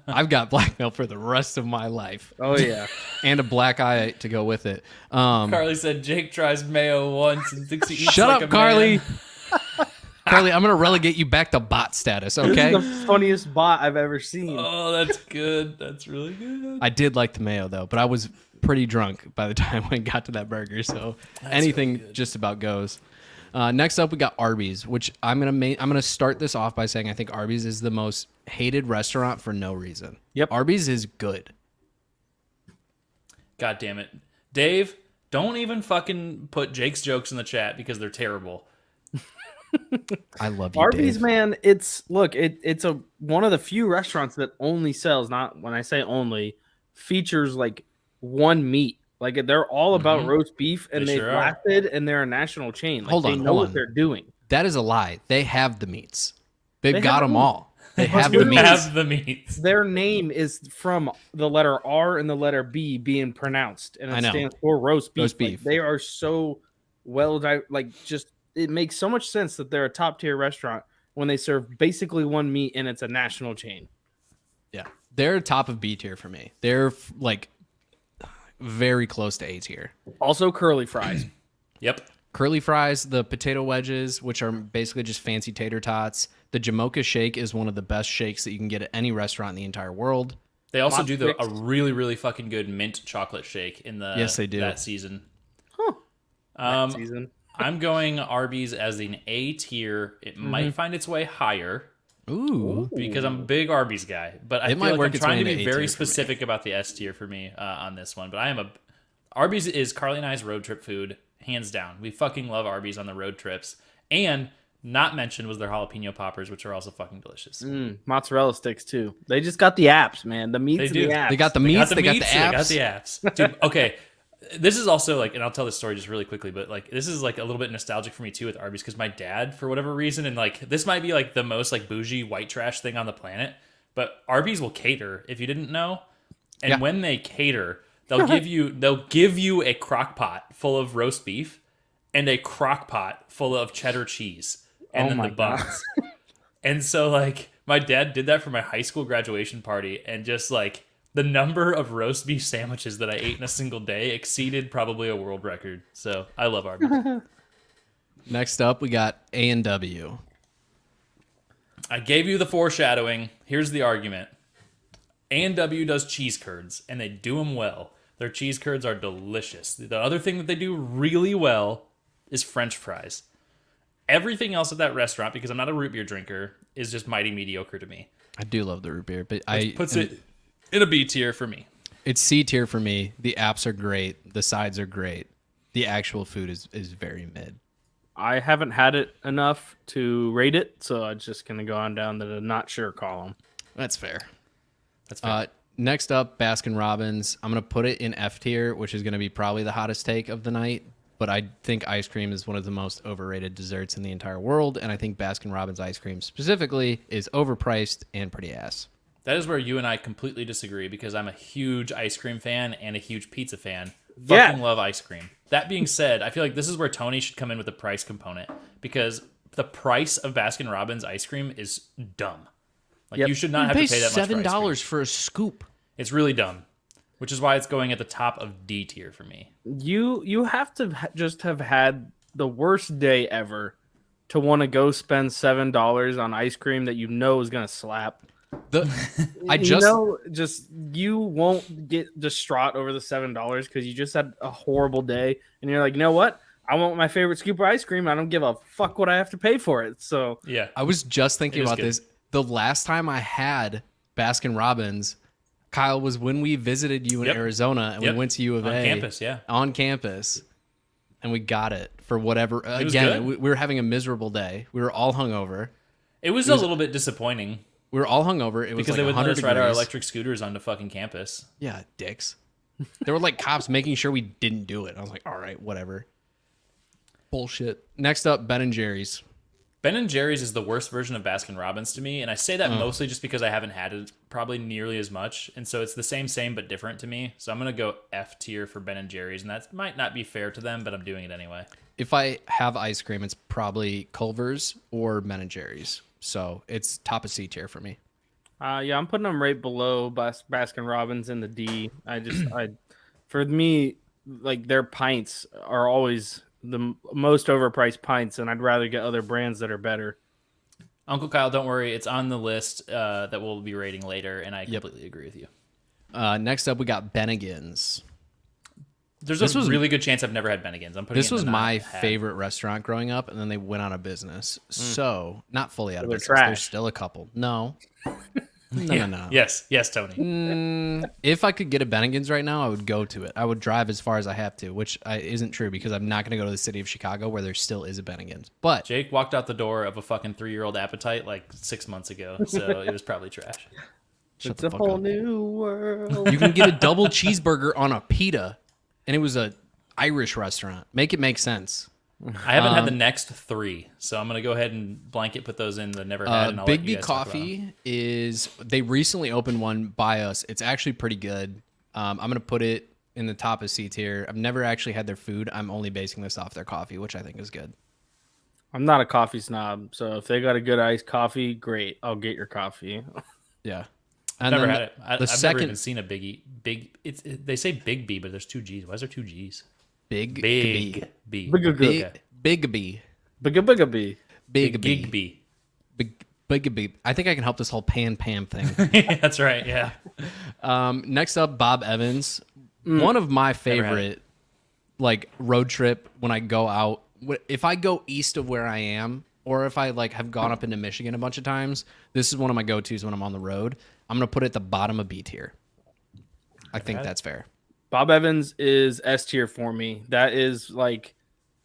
I've got blackmail for the rest of my life. Oh yeah. And a black eye to go with it. Carly said Jake tries mayo once and thinks he eats Shut like up, a Carly. man. Carly, I'm going to relegate you back to bot status, This okay? is the funniest bot I've ever seen. Oh, that's good. That's really good. I did like the mayo, though, but I was pretty drunk by the time I got to that burger, so anything just about goes. Next up, we got Arby's, which I'm gonna start this off by saying I think Arby's is the most hated restaurant for no reason. Yep. Arby's is good. God damn it. Dave, don't even fucking put Jake's jokes in the chat because they're terrible. I love you, Arby's, Dave. man, it's one of the few restaurants that only sells, not when I say only, features like one meat. Like they're all about roast beef, and They they've sure are. lasted, and they're a national chain. Like, Hold they on, know hold what on. they're doing. That is a lie. They have the meats. They've They got have them the all. They have You the meats. have the meats. Their name is from the letter R and the letter B being pronounced, and I it know. stands for roast beef. Roast Like, beef. they are so just it makes so much sense that they're a top tier restaurant when they serve basically one meat and it's a national chain. Yeah, they're top of B tier for me. They're like very close to A tier. Also, curly fries. Yep. Curly fries, the potato wedges, which are basically just fancy tater tots. The Jamocha shake is one of the best shakes that you can get at any restaurant in the entire world. They also Lot do a fixed. really, really fucking good mint chocolate shake in the Yes, they do. that season. That season. I'm going Arby's as an A tier. It might find its way higher Ooh. because I'm a big Arby's guy, but I It feel might like work I'm its trying way to into be A tier very for me. specific about the S tier for me on this one. But Arby's is Carly and I's road trip food, hands down. We fucking love Arby's on the road trips, and not mentioned was their jalapeno poppers, which are also fucking delicious. Mozzarella sticks too. They just got the apps, man. The meats They and do. the apps. They got the meats, they got the meats, apps. They got the apps. Dude, okay. This is also like, and I'll tell this story just really quickly, but like, this is like a little bit nostalgic for me too with Arby's because my dad, for whatever reason, and like, this might be like the most like bougie white trash thing on the planet, but Arby's will cater if you didn't know. And Yeah. when they cater, they'll give you a crock pot full of roast beef and a crock pot full of cheddar cheese and Oh then my the God. buns. And so like my dad did that for my high school graduation party, and just like the number of roast beef sandwiches that I ate in a single day exceeded probably a world record. So I love Arby's. Next up, we got A&W. I gave you the foreshadowing. Here's the argument. A&W does cheese curds, and they do them well. Their cheese curds are delicious. The other thing that they do really well is French fries. Everything else at that restaurant, because I'm not a root beer drinker, is just mighty mediocre to me. I do love the root beer, but Puts it in a B tier for me. it's C tier for me. The apps are great. The sides are great. The actual food is very mid. I haven't had it enough to rate it, so I'm just gonna go on down to the not sure column. That's fair. That's fair. Next up, Baskin Robbins. I'm gonna put it in F tier, which is gonna be probably the hottest take of the night. But I think ice cream is one of the most overrated desserts in the entire world, and I think Baskin Robbins ice cream specifically is overpriced and pretty ass. That is where you and I completely disagree, because I'm a huge ice cream fan and a huge pizza fan. Yeah. Fucking love ice cream. That being said, I feel like this is where Tony should come in with the price component, because the price of Baskin Robbins ice cream is dumb. Like Yep. you should not have to pay that much for ice cream. $7 for a scoop. It's really dumb, which is why it's going at the top of D tier for me. You have to just have had the worst day ever to want to go spend $7 on ice cream that you know is gonna slap. You won't get distraught over the $7 because you just had a horrible day, and you're like, you know what? I want my favorite scoop of ice cream. I don't give a fuck what I have to pay for it. So Yeah. I was just thinking It is about good. this. The last time I had Baskin Robbins, Kyle, was when we visited you in Yep. Arizona and Yep. we went to U of On A. campus, yeah. On campus. And we got it for whatever. was Again, good. we were having a miserable day. We were all hungover. It was a little bit disappointing We were all hungover. It was because like they wouldn't 100 let us ride our degrees. electric scooters onto fucking campus. Yeah, dicks. There were like cops making sure we didn't do it. I was like, all right, whatever. Bullshit. Next up, Ben and Jerry's. Ben and Jerry's is the worst version of Baskin Robbins to me, and I say that mostly just because I haven't had it probably nearly as much, and so it's the same but different to me. So I'm gonna go F tier for Ben and Jerry's, and that might not be fair to them, but I'm doing it anyway. If I have ice cream, it's probably Culver's or Ben and Jerry's. So it's top of C tier for me. Yeah, I'm putting them right below Baskin Robbins in the D. For me, like their pints are always the most overpriced pints, and I'd rather get other brands that are better. Uncle Kyle, don't worry, it's on the list that we'll be rating later, and I completely agree with you. Next up, we got Bennigan's. This was a really good chance I've never had Bennigan's. This was my favorite restaurant growing up, and then they went out of business. So, not fully out of business. Trash. There's still a couple. No. No. Yes, Tony. If I could get a Bennigan's right now, I would go to it. I would drive as far as I have to, which isn't true because I'm not going to go to the city of Chicago where there still is a Bennigan's. But Jake walked out the door of a fucking 3-year-old appetite like 6 months ago, so it was probably trash. Shut It's the a fuck whole up. new world. You can get a double cheeseburger on a pita, and it was a Irish restaurant. Make it make sense. I haven't had the next 3, so I'm gonna go ahead and blanket put those in the never had. And I'll let Big you B guys talk about 'em. Coffee they recently opened one by us. It's actually pretty good. I'm gonna put it in the top of C tier. I've never actually had their food. I'm only basing this off their coffee, which I think is good. I'm not a coffee snob, so if they got a good iced coffee, great. I'll get your coffee. Yeah. I've And never then had it. I've never even seen a they say Big B, but there's 2 G's. Why is there 2 G's? Big Big B. Big Okay. Big B. Bigga B. Big Gig B. B. Big B. I think I can help this whole Pam thing. That's right. Yeah. Next up, Bob Evans. One of my favorite like road trip when I go out. If I go east of where I am, or if I like have gone up into Michigan a bunch of times, this is one of my go-tos when I'm on the road. I'm gonna put it at the bottom of B tier. I think that's fair. Bob Evans is S tier for me. That is like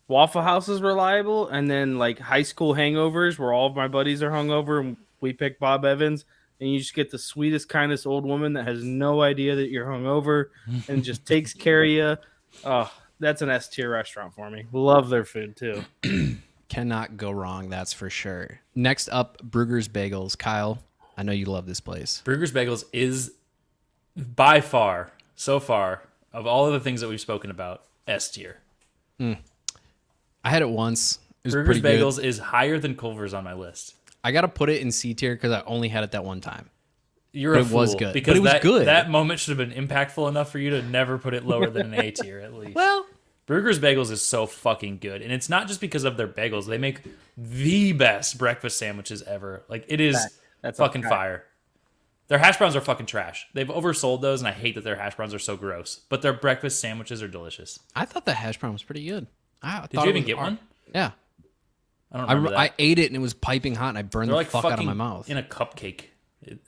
Waffle House is reliable, and then like high school hangovers where all of my buddies are hungover and we pick Bob Evans, and you just get the sweetest, kindest old woman that has no idea that you're hungover and just takes care of you. Oh, that's an S tier restaurant for me. Love their food too. Cannot go wrong, that's for sure. Next up, Brugger's Bagels. Kyle, I know you love this place. Brugger's Bagels is by far, so far, of all of the things that we've spoken about, S tier. I had it once. It was Brugger's pretty good. Bagels is higher than Culver's on my list. I gotta put it in C tier because I only had it that one time. You're But a it fool was good. because But it was that, good. that moment should have been impactful enough for you to never put it lower than an A tier at least. Well, Brugger's Bagels is so fucking good, and it's not just because of their bagels. They make the best breakfast sandwiches ever. Like it is That's fucking okay. fire. Their hash browns are fucking trash. They've oversold those, and I hate that their hash browns are so gross. But their breakfast sandwiches are delicious. I thought the hash brown was pretty good. Did you even get one? Yeah. I don't remember that. I ate it and it was piping hot and I burned They're the like fuck fucking out of my mouth. in a cupcake.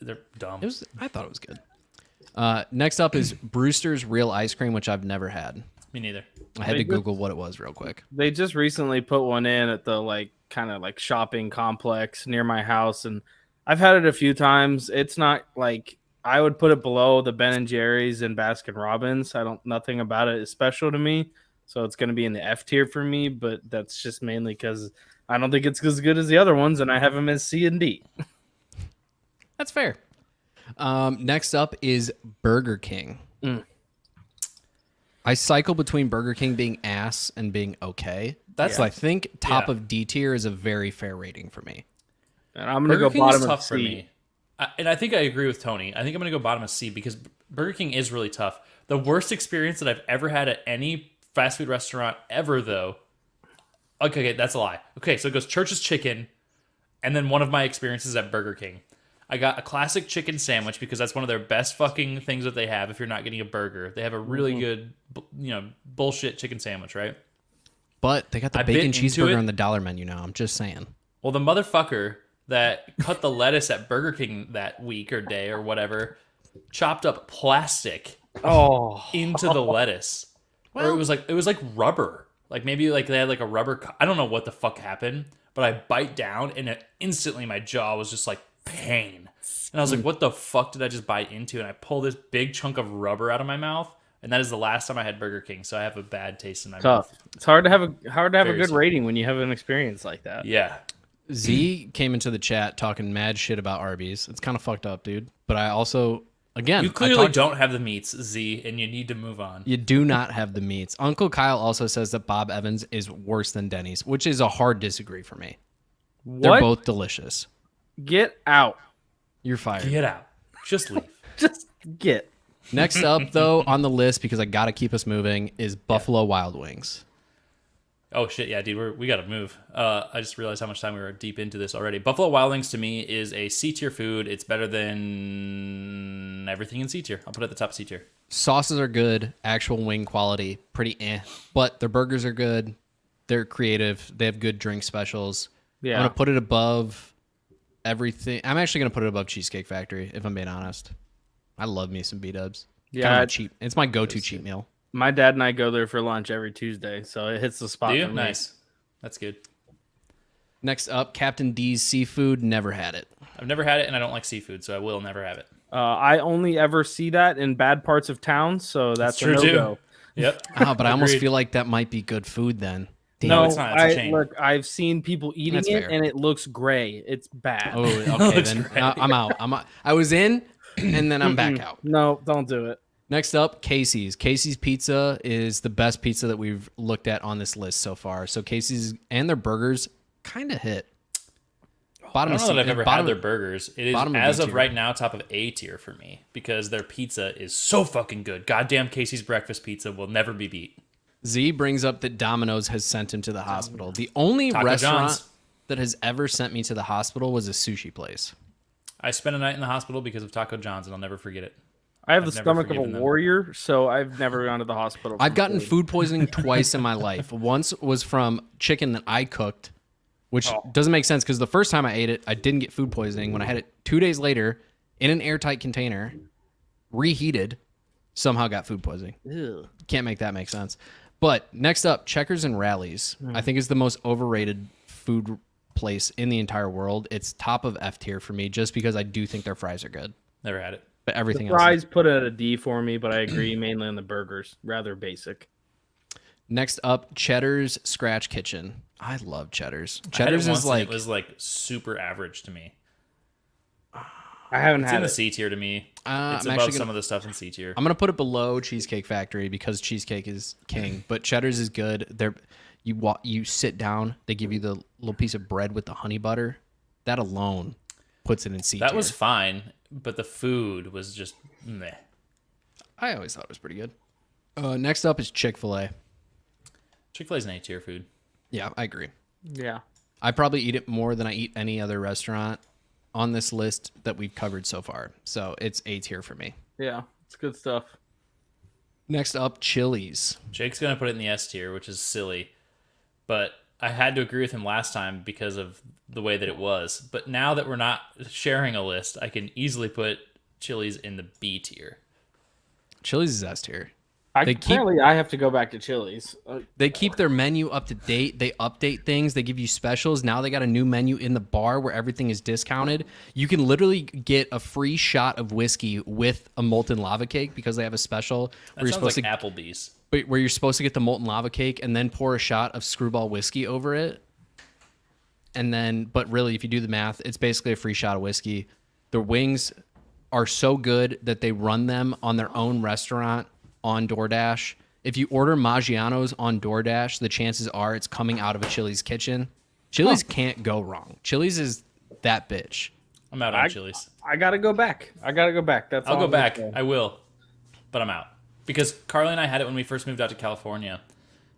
They're dumb. I thought it was good. Next up is Brewster's Real Ice Cream, which I've never had. Me neither. I had They to just- Google what it was real quick. They just recently put one in at the like kind of like shopping complex near my house, and I've had it a few times. It's not like I would put it below the Ben and Jerry's and Baskin Robbins. Nothing about it is special to me, so it's going to be in the F tier for me. But that's just mainly because I don't think it's as good as the other ones, and I have them as C and D. That's fair. Next up is Burger King. I cycle between Burger King being ass and being okay. So I think top Yeah. of D tier is a very fair rating for me. And I'm going to Burger go King bottom is of tough for C. me. And I think I agree with Tony. I think I'm going to go bottom of C because Burger King is really tough. The worst experience that I've ever had at any fast food restaurant ever, though. Okay, that's a lie. Okay, so it goes Church's Chicken, and then one of my experiences at Burger King. I got a classic chicken sandwich because that's one of their best fucking things that they have if you're not getting a burger. They have a really good, bullshit chicken sandwich, right? But they got the I bit bacon into cheeseburger it. on the dollar menu now. I'm just saying. Well, the motherfucker that cut the lettuce at Burger King that week or day or whatever chopped up plastic Oh, into the lettuce. Or it was like rubber. Like maybe like they had like a rubber I don't know what the fuck happened, but I bite down and instantly my jaw was just like pain. And I was like, what the fuck did I just bite into? And I pull this big chunk of rubber out of my mouth. And that is the last time I had Burger King, so I have a bad taste in my mouth. tough. It's hard to have a Very good tough. rating when you have an experience like that. Yeah. Z came into the chat talking mad shit about Arby's. It's kind of fucked up, dude. But I also, again, You clearly don't have the meats, Z, and you need to move on. You do not have the meats. Uncle Kyle also says that Bob Evans is worse than Denny's, which is a hard disagree for me. They're What? both delicious. Get out. You're fired. Get out. Just leave. Just get. Next up, though, on the list, because I got to keep us moving, is Buffalo Wild Wings. Oh shit, yeah, dude, we gotta move. I just realized how much time we were deep into this already. Buffalo Wild Wings to me is a C tier food. It's better than everything in C tier. I'll put it at the top of C tier. Sauces are good, actual wing quality, pretty but their burgers are good. They're creative. They have good drink specials. Yeah. I'm gonna put it above everything. I'm actually gonna put it above Cheesecake Factory, if I'm being honest. I love me some B-dubs. Yeah, cheap. It's my go-to cheat meal. my dad and I go there for lunch every Tuesday, so it hits the spot. Do you? For me. Nice. That's good. Next up, Captain D's Seafood. Never had it. I've never had it, and I don't like seafood, so I will never have it. I only ever see that in bad parts of town, so that's true, a too. no-go. Yep. Oh, but I almost Agreed. feel like that might be good food then. Damn. No, it's not. It's a I, chain. look, I've seen people eating That's it, fair. and it looks gray. It's bad. Oh, okay. Looks Then great. I'm out. I'm out. I was in, and then I'm back out. No, don't do it. Next up, Casey's. Casey's Pizza is the best pizza that we've looked at on this list so far. So Casey's and their burgers kind of hit. I Bottom don't know of that I've ever bottom had their burgers. It is, bottom of as B of tier. right now, top of A tier for me because their pizza is so fucking good. Goddamn Casey's breakfast pizza will never be beat. Z brings up that Domino's has sent him to the hospital. The only Taco restaurant John's. that has ever sent me to the hospital was a sushi place. I spent a night in the hospital because of Taco John's, and I'll never forget it. I have I've the never stomach of a forgiven them. warrior, so I've never gone to the hospital. I've from gotten food poisoning twice in my life. Once was from chicken that I cooked, which doesn't make sense because the first time I ate it, I didn't get food poisoning. When I had it 2 days later in an airtight container, reheated, somehow got food poisoning. Ew. Can't make that make sense. But next up, Checkers and Rallies. I think is the most overrated food place in the entire world. It's top of F tier for me just because I do think their fries are good. Never had it. But everything The else. fries put it at a D for me, but I agree mainly on the burgers. Rather basic. Next up, Cheddar's Scratch Kitchen. I love Cheddar's. I had it Cheddar's once is and like it was like super average to me. I haven't It's in had the it. C tier to me. It's I'm above actually some gonna- of the stuff in C tier. I'm gonna put it below Cheesecake Factory because cheesecake is king. But Cheddar's is good. You sit down, they give you the little piece of bread with the honey butter. That alone puts it in C tier. That was fine, but the food was just meh. I always thought it was pretty good. Next up is Chick-fil-A. Chick-fil-A is an A tier food. Yeah, I agree. Yeah. I probably eat it more than I eat any other restaurant on this list that we've covered so far. So it's A tier for me. Yeah. It's good stuff. Next up, Chili's. Jake's gonna put it in the S tier, which is silly, but I had to agree with him last time because of the way that it was. But now that we're not sharing a list, I can easily put Chili's in the B tier. Chili's is S tier. I They keep- apparently I have to go back to Chili's. They keep their menu up to date. They update things. They give you specials. Now they got a new menu in the bar where everything is discounted. You can literally get a free shot of whiskey with a molten lava cake because they have a special That where you're sounds supposed like to Applebee's. where you're supposed to get the molten lava cake and then pour a shot of Screwball whiskey over it. And then, but really, if you do the math, it's basically a free shot of whiskey. The wings are so good that they run them on their own restaurant on DoorDash. If you order Maggiano's on DoorDash, the chances are it's coming out of a Chili's kitchen. Chili's can't go wrong. Chili's is that bitch. I'm out on Chili's. I gotta go back. That's I'll all go I'm gonna back. say. I will, but I'm out because Carly and I had it when we first moved out to California,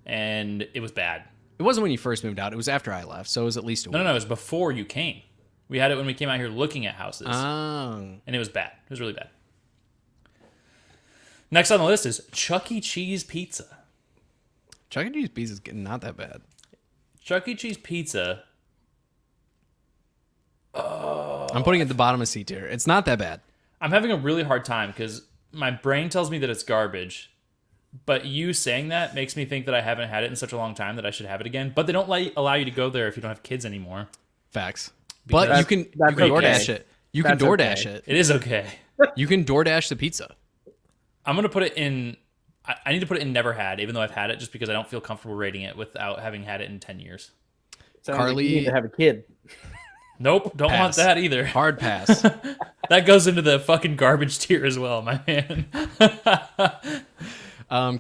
and it was bad. It wasn't when you first moved out. It was after I left, so it was at least a week. No, it was before you came. We had it when we came out here looking at houses, Oh. and it was bad. It was really bad. Next on the list is Chuck E. Cheese Pizza. Chuck E. Cheese pizza is not that bad. Chuck E. Cheese Pizza. I'm putting it at the bottom of C tier. It's not that bad. I'm having a really hard time because my brain tells me that it's garbage, but you saying that makes me think that I haven't had it in such a long time that I should have it again. But they don't allow you to go there if you don't have kids anymore. Facts. But Because you can that's DoorDash okay. it. You can That's DoorDash okay. it. It is okay. You can DoorDash the pizza. I'm gonna put it in. I need to put it in never had, even though I've had it, just because I don't feel comfortable rating it without having had it in 10 years. Sounds Carly- like you need to have a kid. Nope, don't want Pass. that either. Hard pass. That goes into the fucking garbage tier as well, my man.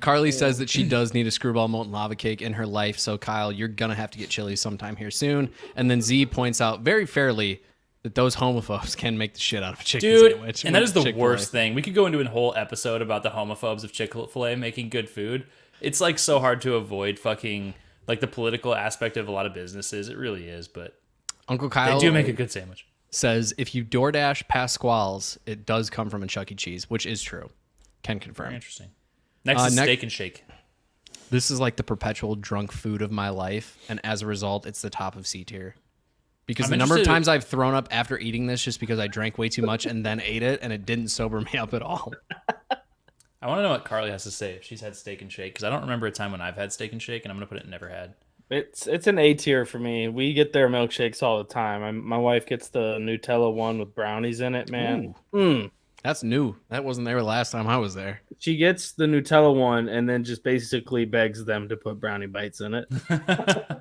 Carly says that she does need a Screwball molten lava cake in her life. So Kyle, you're gonna have to get Chili's sometime here soon. And then Z points out very fairly that those homophobes can make the shit out of a chicken Dude, sandwich. and that with is the Chick-fil-A. worst thing. We could go into a whole episode about the homophobes of Chick-fil-A making good food. It's like so hard to avoid fucking like the political aspect of a lot of businesses. It really is, but Uncle they Kyle do make a good sandwich. says if you DoorDash Pasquale's, it does come from a Chuck E. Cheese, which is true. Can Very confirm. interesting. Next is next- Steak and Shake. This is like the perpetual drunk food of my life, and as a result, it's the top of C tier. Because I'm the number of interested- times I've thrown up after eating this just because I drank way too much and then ate it, and it didn't sober me up at all. I want to know what Carly has to say if she's had Steak and Shake, because I don't remember a time when I've had Steak and Shake, and I'm going to put it in never had. It's an A tier for me. We get their milkshakes all the time. My wife gets the Nutella one with brownies in it, man. That's new. That wasn't there last time I was there. She gets the Nutella one and then just basically begs them to put brownie bites in it.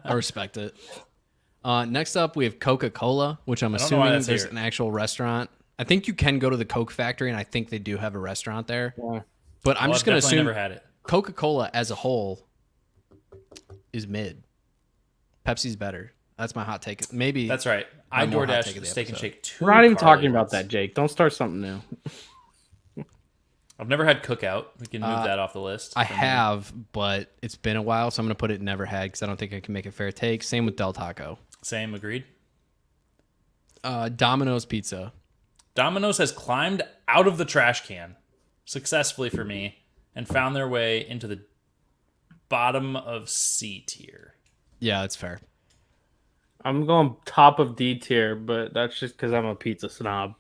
I respect it. Next up, we have Coca-Cola, which I'm don't know why assuming that's there's here. an actual restaurant. I think you can go to the Coke factory, and I think they do have a restaurant there. Yeah. But I'm Well, just I've going to definitely assume never had it. Coca-Cola as a whole is mid. Pepsi's better. That's my hot take. Maybe That's right. I One more hot take DoorDash of the Steak and episode. Shake too. We're not even talking about that, Jake. Don't start something new. I've never had Cookout. We can move that off the list. I for me. have, but it's been a while, so I'm going to put it never had because I don't think I can make a fair take. Same with Del Taco. Same, agreed. Domino's Pizza. Domino's has climbed out of the trash can successfully for me and found their way into the bottom of C tier. Yeah, that's fair. I'm going top of D tier, but that's just because I'm a pizza snob.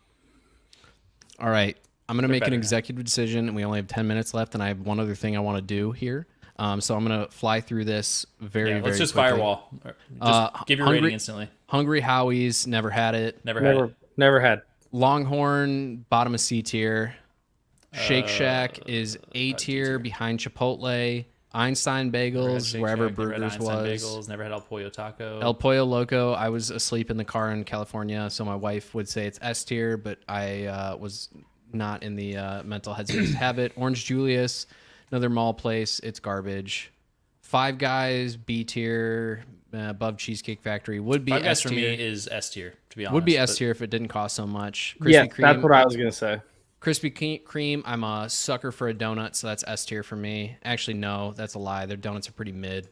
All right. I'm going to make an better now. executive decision, and we only have 10 minutes left, and I have one other thing I want to do here. So I'm going to fly through this very, Yeah, very let's just quickly. firewall. Just give your Hungry- rating instantly. Hungry Howie's, never had it. Never had it. Never had. Longhorn, bottom of C tier. Shake Shack is A tier behind Chipotle. Einstein Never had Bagels, Shake wherever Shack, never had Burgers Einstein was. Bagels, never had El Pollo Taco. El Pollo Loco, I was asleep in the car in California, so my wife would say it's S tier, but I was not in the mental headspace to have it. Orange Julius, another mall place, it's garbage. Five Guys, B tier, above Cheesecake Factory, would be Five Guys S for me tier. is S tier, to be honest. Would be S but tier if it didn't cost so much. Yeah, Krispy that's Kreme, what I was gonna say. Krispy Kreme, I'm a sucker for a donut, so that's S tier for me. Actually, no, that's a lie. Their donuts are pretty mid.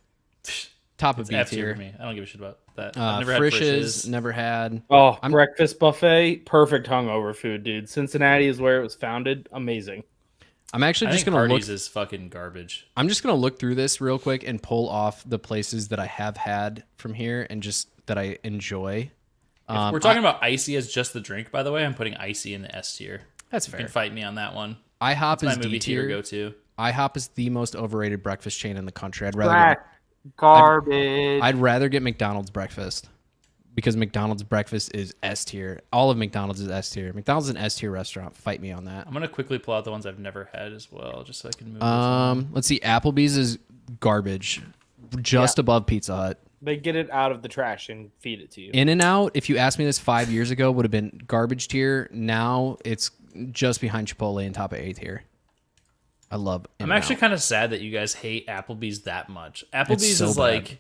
Top of It's B F tier tier. for me. I don't give a shit about that. I've never had Frisch's, Frisch's. never had. Oh, breakfast buffet, perfect hungover food, dude. Cincinnati is where it was founded. Amazing. I'm actually I just think gonna look. Hardee's is fucking garbage. I'm just gonna look through this real quick and pull off the places that I have had from here and just that I enjoy. We're talking about icy as just the drink, by the way. I'm putting icy in the S tier. That's You fair. can fight me on that one. IHOP My is movie D theater tier. go to. IHOP is the most overrated breakfast chain in the country. Garbage. I'd rather get McDonald's breakfast because McDonald's breakfast is S tier. All of McDonald's is S tier. McDonald's is an S tier restaurant. Fight me on that. I'm gonna quickly pull out the ones I've never had as well, just so I can move. this on. Let's see. Applebee's is garbage, just above Pizza Hut. They get it out of the trash and feed it to you. In and Out, if you asked me this 5 years ago, would have been garbage tier. Now it's just behind Chipotle and top of A tier. I love. I'm actually kind of sad that you guys hate Applebee's that much. Applebee's so is bad. like,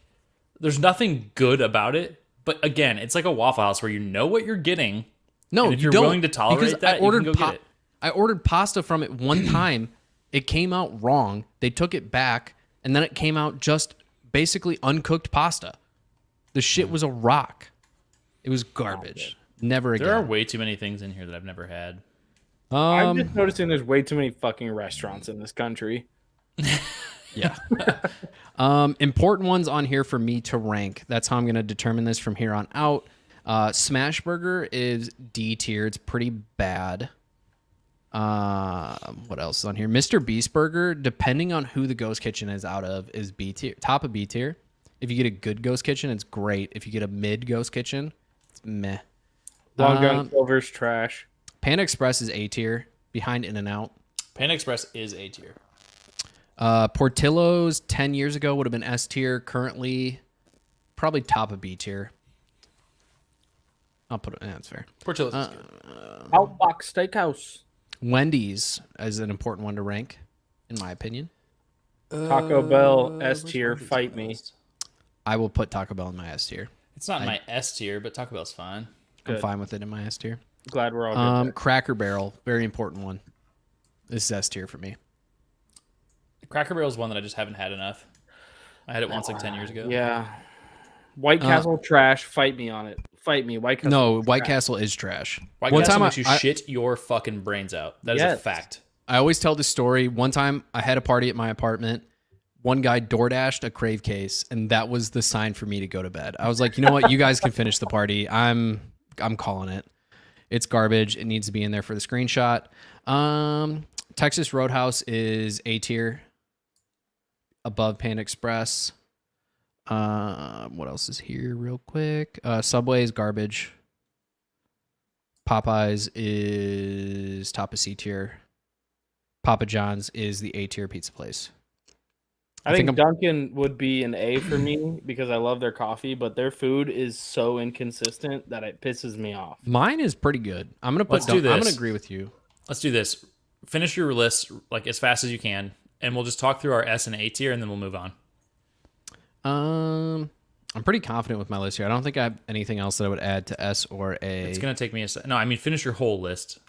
there's nothing good about it. But again, it's like a Waffle House where you know what you're getting. no. and if you you're don't, willing to tolerate because that, you can go get it. I ordered pasta from it one time. It came out wrong. They took it back, and then it came out just basically uncooked pasta. The shit was a rock. It was garbage. Never again. There are way too many things in here that I've never had. I'm just noticing there's way too many fucking restaurants in this country. Yeah. Important ones on here for me to rank. That's how I'm going to determine this from here on out. Smash Burger is D tier. It's pretty bad. What else is on here? Mr. Beast Burger, depending on who the Ghost Kitchen is out of, is B tier. Top of B tier. If you get a good Ghost Kitchen, it's great. If you get a mid Ghost Kitchen, it's meh. Long Gun Silver's trash. Panda Express is A tier, behind In-N-Out. Panda Express is A tier. Portillo's 10 years ago would have been S tier. Currently, probably top of B tier. I'll put it. That's fair. Portillo's is good. Outback Steakhouse. Wendy's is an important one to rank, in my opinion. Taco Bell S tier. Fight me. I will put Taco Bell in my S tier. It's not my S tier, but Taco Bell's fine. I'm Good. fine with it in my S tier. Glad we're all good. there. Cracker Barrel, very important one. This is S tier for me. Cracker Barrel is one that I just haven't had enough. I had it once like 10 years ago. Yeah. White Castle trash. Fight me on it. Fight me. White Castle. No, White trash. Castle is trash. White One Castle time makes you I shit your fucking brains out. That is a Yes. fact. always tell this story. One time I had a party at my apartment. One guy DoorDashed a Crave case, and that was the sign for me to go to bed. I was like, you know what? You guys can finish the party. I'm calling it. It's garbage. It needs to be in there for the screenshot. Texas Roadhouse is A tier, above Panda Express. What else is here real quick? Subway is garbage. Popeyes is top of C tier. Papa John's is the A tier pizza place. I think think Dunkin' would be an A for me because I love their coffee, but their food is so inconsistent that it pisses me off. Mine is pretty good. I'm gonna put. Let's do I'm gonna this. agree with you. Let's do this. Finish your list like as fast as you can, and we'll just talk through our S and A tier, and then we'll move on. I'm pretty confident with my list here. I don't think I have anything else that I would add to S or A. It's gonna take me a second. No, I mean finish your whole list.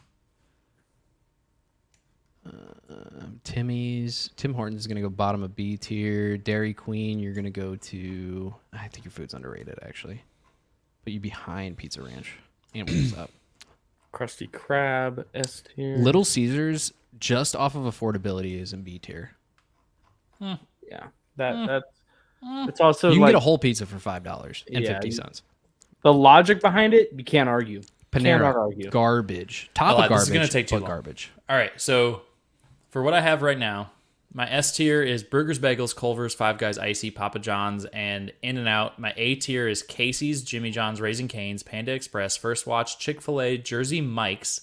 Timmy's. Tim Hortons is gonna go bottom of B tier. Dairy Queen, you're gonna go to. I think your food's underrated actually, but you behind Pizza Ranch and Wings Up. Krusty Krab, S tier. Little Caesars, just off of affordability, is in B tier. Yeah, that's it's also You can like get a whole pizza for $5 and Yeah, 50 cents. the logic behind it. You can't argue. Cannot Panera, argue. garbage. Top Well, of this garbage, is gonna take too but long. garbage. All right, so for what I have right now, my S tier is Burgers, Bagels, Culver's, Five Guys, Icy, Papa John's, and In-N-Out. My A tier is Casey's, Jimmy John's, Raising Cane's, Panda Express, First Watch, Chick-fil-A, Jersey Mike's,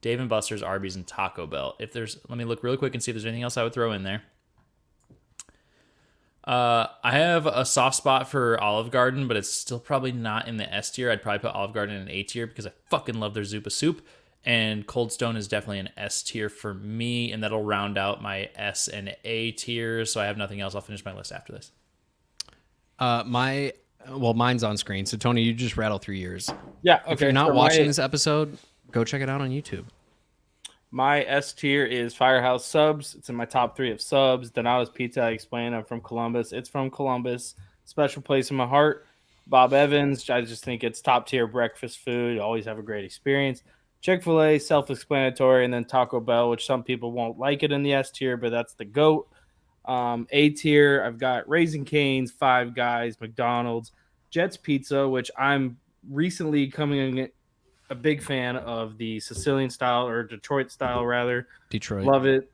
Dave & Buster's, Arby's, and Taco Bell. Let me look really quick and see if there's anything else I would throw in there. I have a soft spot for Olive Garden, but it's still probably not in the S tier. I'd probably put Olive Garden in an A tier because I fucking love their Zupa soup. And Cold Stone is definitely an S tier for me, and that'll round out my S and A tiers. So I have nothing else. I'll finish my list after this. Mine's on screen. So Tony, you just rattle through yours. Yeah. Okay. If you're not so watching my, this episode, go check it out on YouTube. my S tier is Firehouse Subs. It's in my top 3 of subs. Donato's Pizza. I explained. I'm from Columbus. It's from Columbus. Special place in my heart. Bob Evans. I just think it's top tier breakfast food. Always have a great experience. Chick-fil-A, self-explanatory, and then Taco Bell, which some people won't like it in the S tier, but that's the GOAT. A tier, I've got Raising Cane's, Five Guys, McDonald's, Jets Pizza, which I'm recently coming a big fan of the Sicilian style or Detroit style rather. Detroit. Love it.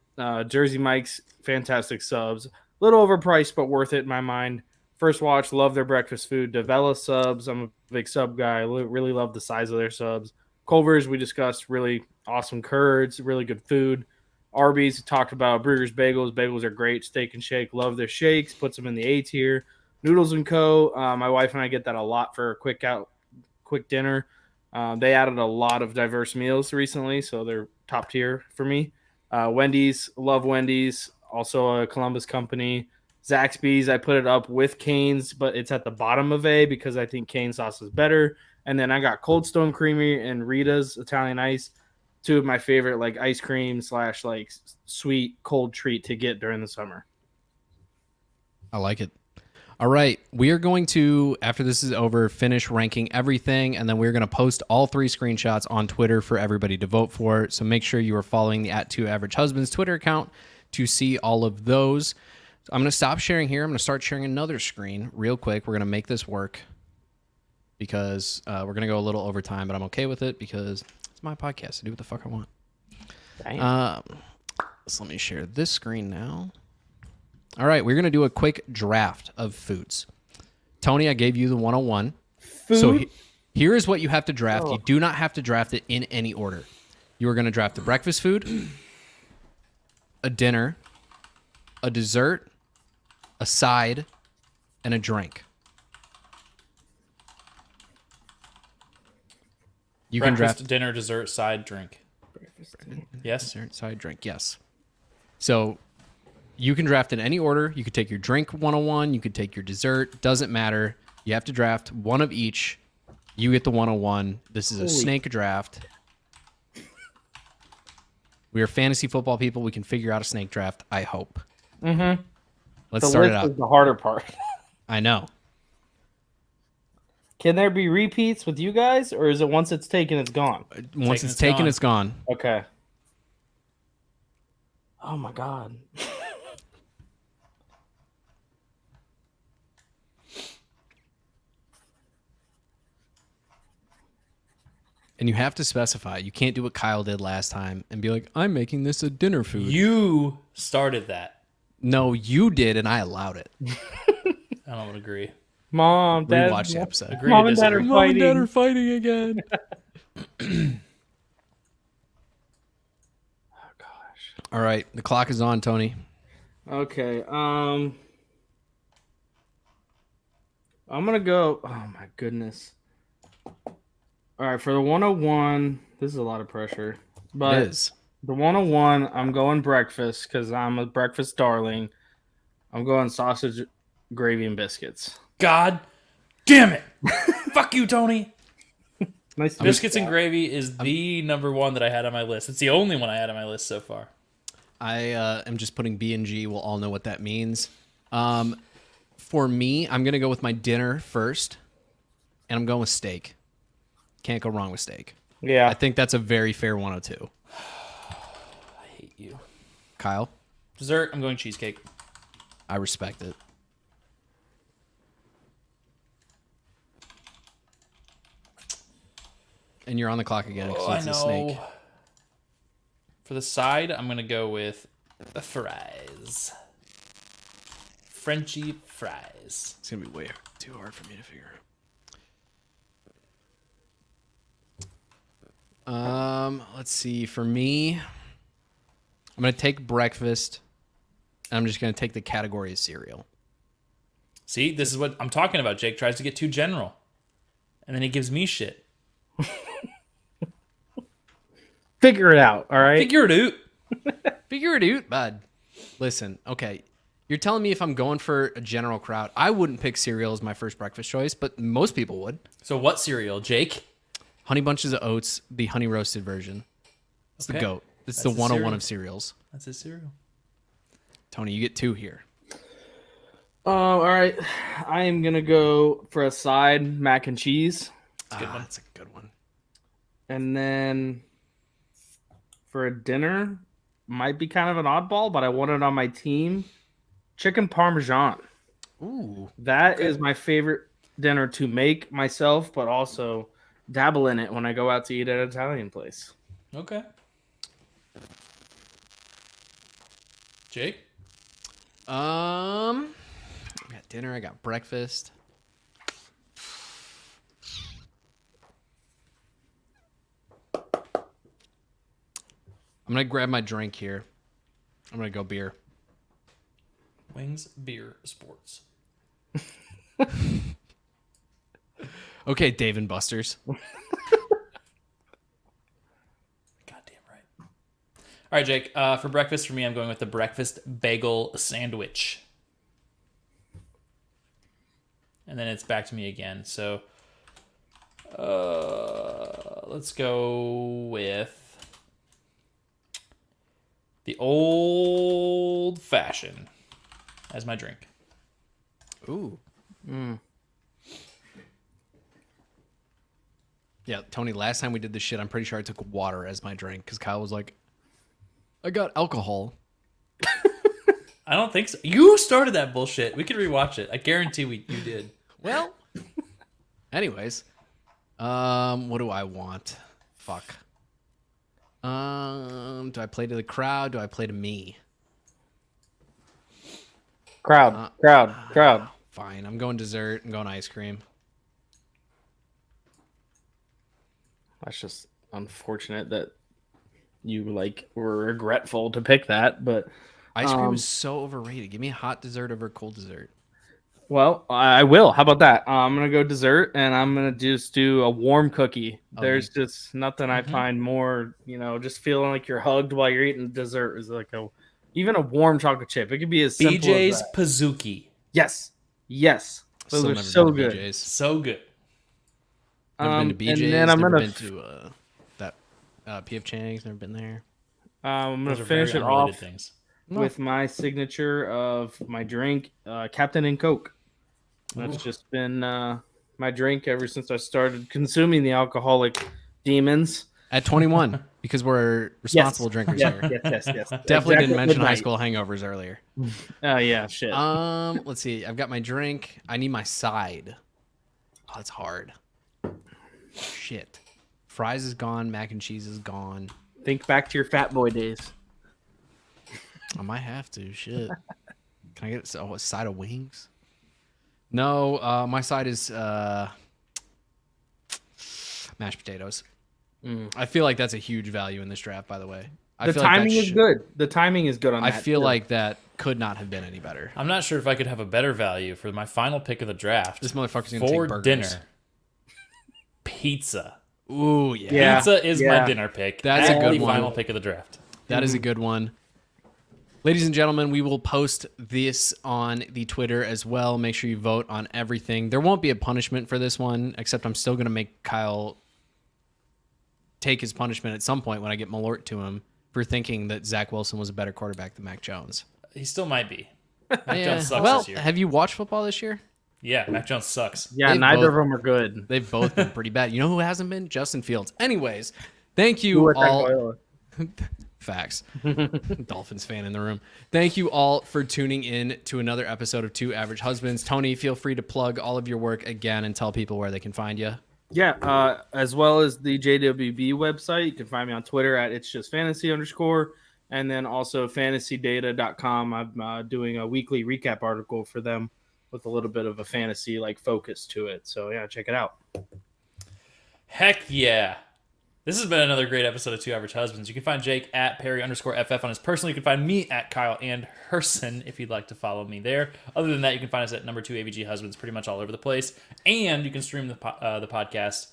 Jersey Mike's, fantastic subs. A little overpriced, but worth it in my mind. First Watch, love their breakfast food. Davella subs, I'm a big sub guy. Really love the size of their subs. Culver's, we discussed, really awesome curds, really good food. Arby's, talked about burgers, bagels. Bagels are great. Steak and Shake, love their shakes. Puts them in the A tier. Noodles & Co. My wife and I get that a lot for a quick dinner. They added a lot of diverse meals recently, so they're top tier for me. Wendy's, love Wendy's. Also a Columbus company. Zaxby's, I put it up with Cane's, but it's at the bottom of A because I think Cane's sauce is better. And then I got Cold Stone Creamery and Rita's Italian Ice, 2 of my favorite like ice cream / like sweet cold treat to get during the summer. I like it. All right. We are going to, after this is over, finish ranking everything, and then we're going to post all 3 screenshots on Twitter for everybody to vote for. So make sure you are following the @2AverageHusbands Twitter account to see all of those. So I'm going to stop sharing here. I'm going to start sharing another screen real quick. We're going to make this work because we're going to go a little over time, but I'm okay with it because it's my podcast. I do what the fuck I want. So let me share this screen now. All right, we're going to do a quick draft of foods. Tony, I gave you the 101. Food? So here is what you have to draft. You do not have to draft it in any order. You are going to draft a breakfast food, a dinner, a dessert, a side, and a drink. You can Breakfast, draft dinner, dessert, side, drink. Yes. dessert, side, drink. Yes. So you can draft in any order. You could take your drink 101. You could take your dessert. Doesn't matter. You have to draft one of each You get the 101. This is a Holy- snake draft. We are fantasy football people. We can figure out a snake draft, I hope. Mm-hmm. Let's The start it list out. is the harder part. I know. Can there be repeats with you guys, or is it once it's taken, it's gone? Once Taken, it's it's taken, gone. it's gone. Okay. Oh my god. And you have to specify. You can't do what Kyle did last time and be like, I'm making this a dinner food. You started that. No, you did, and I allowed it. I don't agree. Mom, Dad, Rewatch the episode. Agree Mom to and Dad are disagree. Mom and Dad fighting. are fighting again. Oh gosh. All right, the clock is on, Tony. Okay. I'm gonna go. Oh my goodness. All right, for the 101, this is a lot of pressure. But It is. the 101, I'm going breakfast because I'm a breakfast darling. I'm going sausage, gravy, and biscuits. God damn it. Fuck you, Tony. Nice to Biscuits and gravy is the number one that I had on my list. It's the only one I had on my list so far. I am just putting B and G. We'll all know what that means. For me, I'm going to go with my dinner first, and I'm going with steak. Can't go wrong with steak. Yeah. I think that's a very fair 102. I hate you. Kyle, Dessert, I'm going cheesecake. I respect it. And you're on the clock again because Oh, I it's a know. snake. For the side, I'm going to go with the fries. Frenchy fries. It's going to be way too hard for me to figure out. Let's see. For me, I'm going to take breakfast. And I'm just going to take the category of cereal. See, this is what I'm talking about. Jake tries to get too general. And then he gives me shit. Figure it out, all right? Figure it out. Figure it out, bud. Listen, okay. You're telling me if I'm going for a general crowd, I wouldn't pick cereal as my first breakfast choice, but most people would. So what cereal, Jake? Honey Bunches of Oats, the honey roasted version. It's the Okay. GOAT. It's That's the the 101 cereal. of cereals. That's his cereal. Tony, you get 2 here. All right. I am going to go for a side mac and cheese. a good one. That's a good one. And then for a dinner, might be kind of an oddball, but I want it on my team. Chicken Parmesan. Ooh. That is my favorite dinner to make myself, but also dabble in it when I go out to eat at an Italian place. Okay. Jake? I got dinner, I got breakfast. I'm going to grab my drink here. I'm going to go beer. Wings, beer, sports. Okay, Dave and Buster's. Goddamn right. All right, Jake. For breakfast, for me, I'm going with the breakfast bagel sandwich. And then it's back to me again. So let's go with the old fashioned as my drink. Ooh. Yeah, Tony, last time we did this shit, I'm pretty sure I took water as my drink because Kyle was like, I got alcohol. I don't think so. You started that bullshit. We could rewatch it. I guarantee you did. Well, anyways, what do I want? Fuck. Do I play to the crowd? Do I play to me? Crowd. Fine, I'm going dessert. I'm going ice cream. That's just unfortunate that you were regretful to pick that, but Ice cream is so overrated. Give me a hot dessert over a cold dessert. well, I will. How about that? I'm gonna go dessert, and I'm gonna just do a warm cookie. There's just nothing I find more, just feeling like you're hugged while you're eating dessert is like even a warm chocolate chip. It could be as simple BJ's as that. Pizookie. Yes, those Still are never so been to good. BJ's. So good. Never been to BJ's. And then I'm never gonna been to that P.F. Chang's. Never been there. I'm gonna Those are very finish it unrelated off things. with my signature of my drink, Captain and Coke. That's just been my drink ever since I started consuming the alcoholic demons. At 21, because we're responsible drinkers here. Yes. Definitely Exactly didn't mention high midnight. school hangovers earlier. Oh yeah, shit. Let's see. I've got my drink. I need my side. Oh, that's hard. Shit. Fries is gone. Mac and cheese is gone. Think back to your fat boy days. I might have to. Shit. Can I get a side of wings? No. My side is mashed potatoes. I feel like that's a huge value in this draft. By the way, The timing is good. The timing is good on I that. feel too. like that could not have been any better. I'm not sure if I could have a better value for my final pick of the draft. This motherfucker's gonna for take burgers. dinner. Pizza. Ooh, yeah. Yeah. Pizza is my dinner pick. That's a at good the one. final pick of the draft. That is a good one. Ladies and gentlemen, we will post this on the Twitter as well. Make sure you vote on everything. There won't be a punishment for this one, except I'm still going to make Kyle take his punishment at some point when I get Malort to him for thinking that Zach Wilson was a better quarterback than Mac Jones. He still might be. Mac Jones sucks Well, this year. have you watched football this year? Yeah, Mac Jones sucks. Yeah, They've neither both- of them are good. They've both been pretty bad. You know who hasn't been? Justin Fields. Anyways, thank Who you attacked all. Loyola? Facts. Dolphins fan in the room. Thank you all for tuning in to another episode of Two Average Husbands. Tony, feel free to plug all of your work again and tell people where they can find you. Yeah, as well as the JWB website. You can find me on Twitter at it's just fantasy _, and then also fantasydata.com. I'm doing a weekly recap article for them with a little bit of a fantasy like focus to it. So yeah, check it out. Heck yeah. This has been another great episode of Two Average Husbands. You can find Jake at Perry _FF on his personal. You can find me at Kyle and Herson if you'd like to follow me there. Other than that, you can find us at number 2 AVG Husbands pretty much all over the place. And you can stream the podcast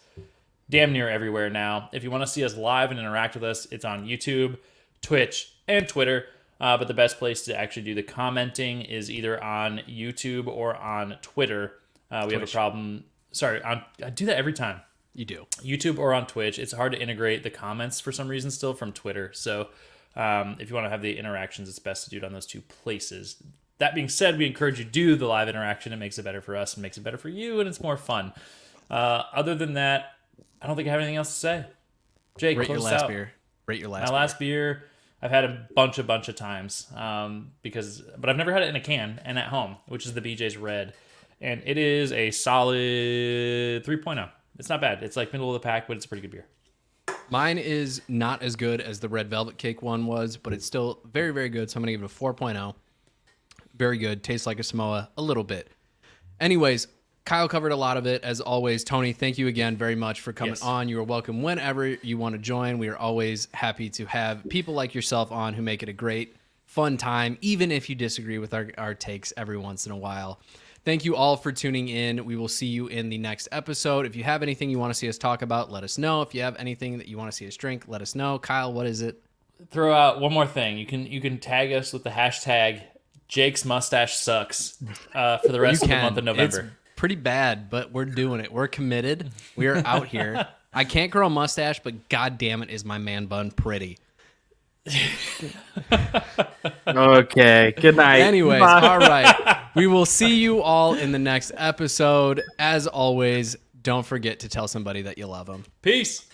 damn near everywhere now. If you want to see us live and interact with us, it's on YouTube, Twitch, and Twitter. But the best place to actually do the commenting is either on YouTube or on Twitter. We have a problem. Sorry, I do that every time. You do. YouTube or on Twitch. It's hard to integrate the comments for some reason still from Twitter. So if you want to have the interactions, it's best to do it on those two places. That being said, we encourage you to do the live interaction. It makes it better for us and makes it better for you, and it's more fun. Other than that, I don't think I have anything else to say. Jake, Rate your close us last out. beer. Rate your last My beer. last beer, I've had a bunch of times but I've never had it in a can and at home, which is the BJ's Red. And it is a solid 3.0. It's not bad. It's like middle of the pack, but it's a pretty good beer. Mine is not as good as the Red Velvet Cake one was, but it's still very, very good. So I'm going to give it a 4.0. Very good. Tastes like a Samoa a little bit. Anyways, Kyle covered a lot of it. As always, Tony, thank you again very much for coming Yes. on. You are welcome whenever you want to join. We are always happy to have people like yourself on who make it a great, fun time, even if you disagree with our takes every once in a while. Thank you all for tuning in. We will see you in the next episode. If you have anything you want to see us talk about, let us know. If you have anything that you want to see us drink, let us know. Kyle, what is it? Throw out one more thing. You can tag us with the hashtag Jake's mustache sucks for the rest of the month of November. It's pretty bad, but we're doing it. We're committed. We are out here. I can't grow a mustache, but god damn it is my man bun pretty. Okay. Good night. Anyways, Bye. all right. We will see you all in the next episode. As always, don't forget to tell somebody that you love them. Peace.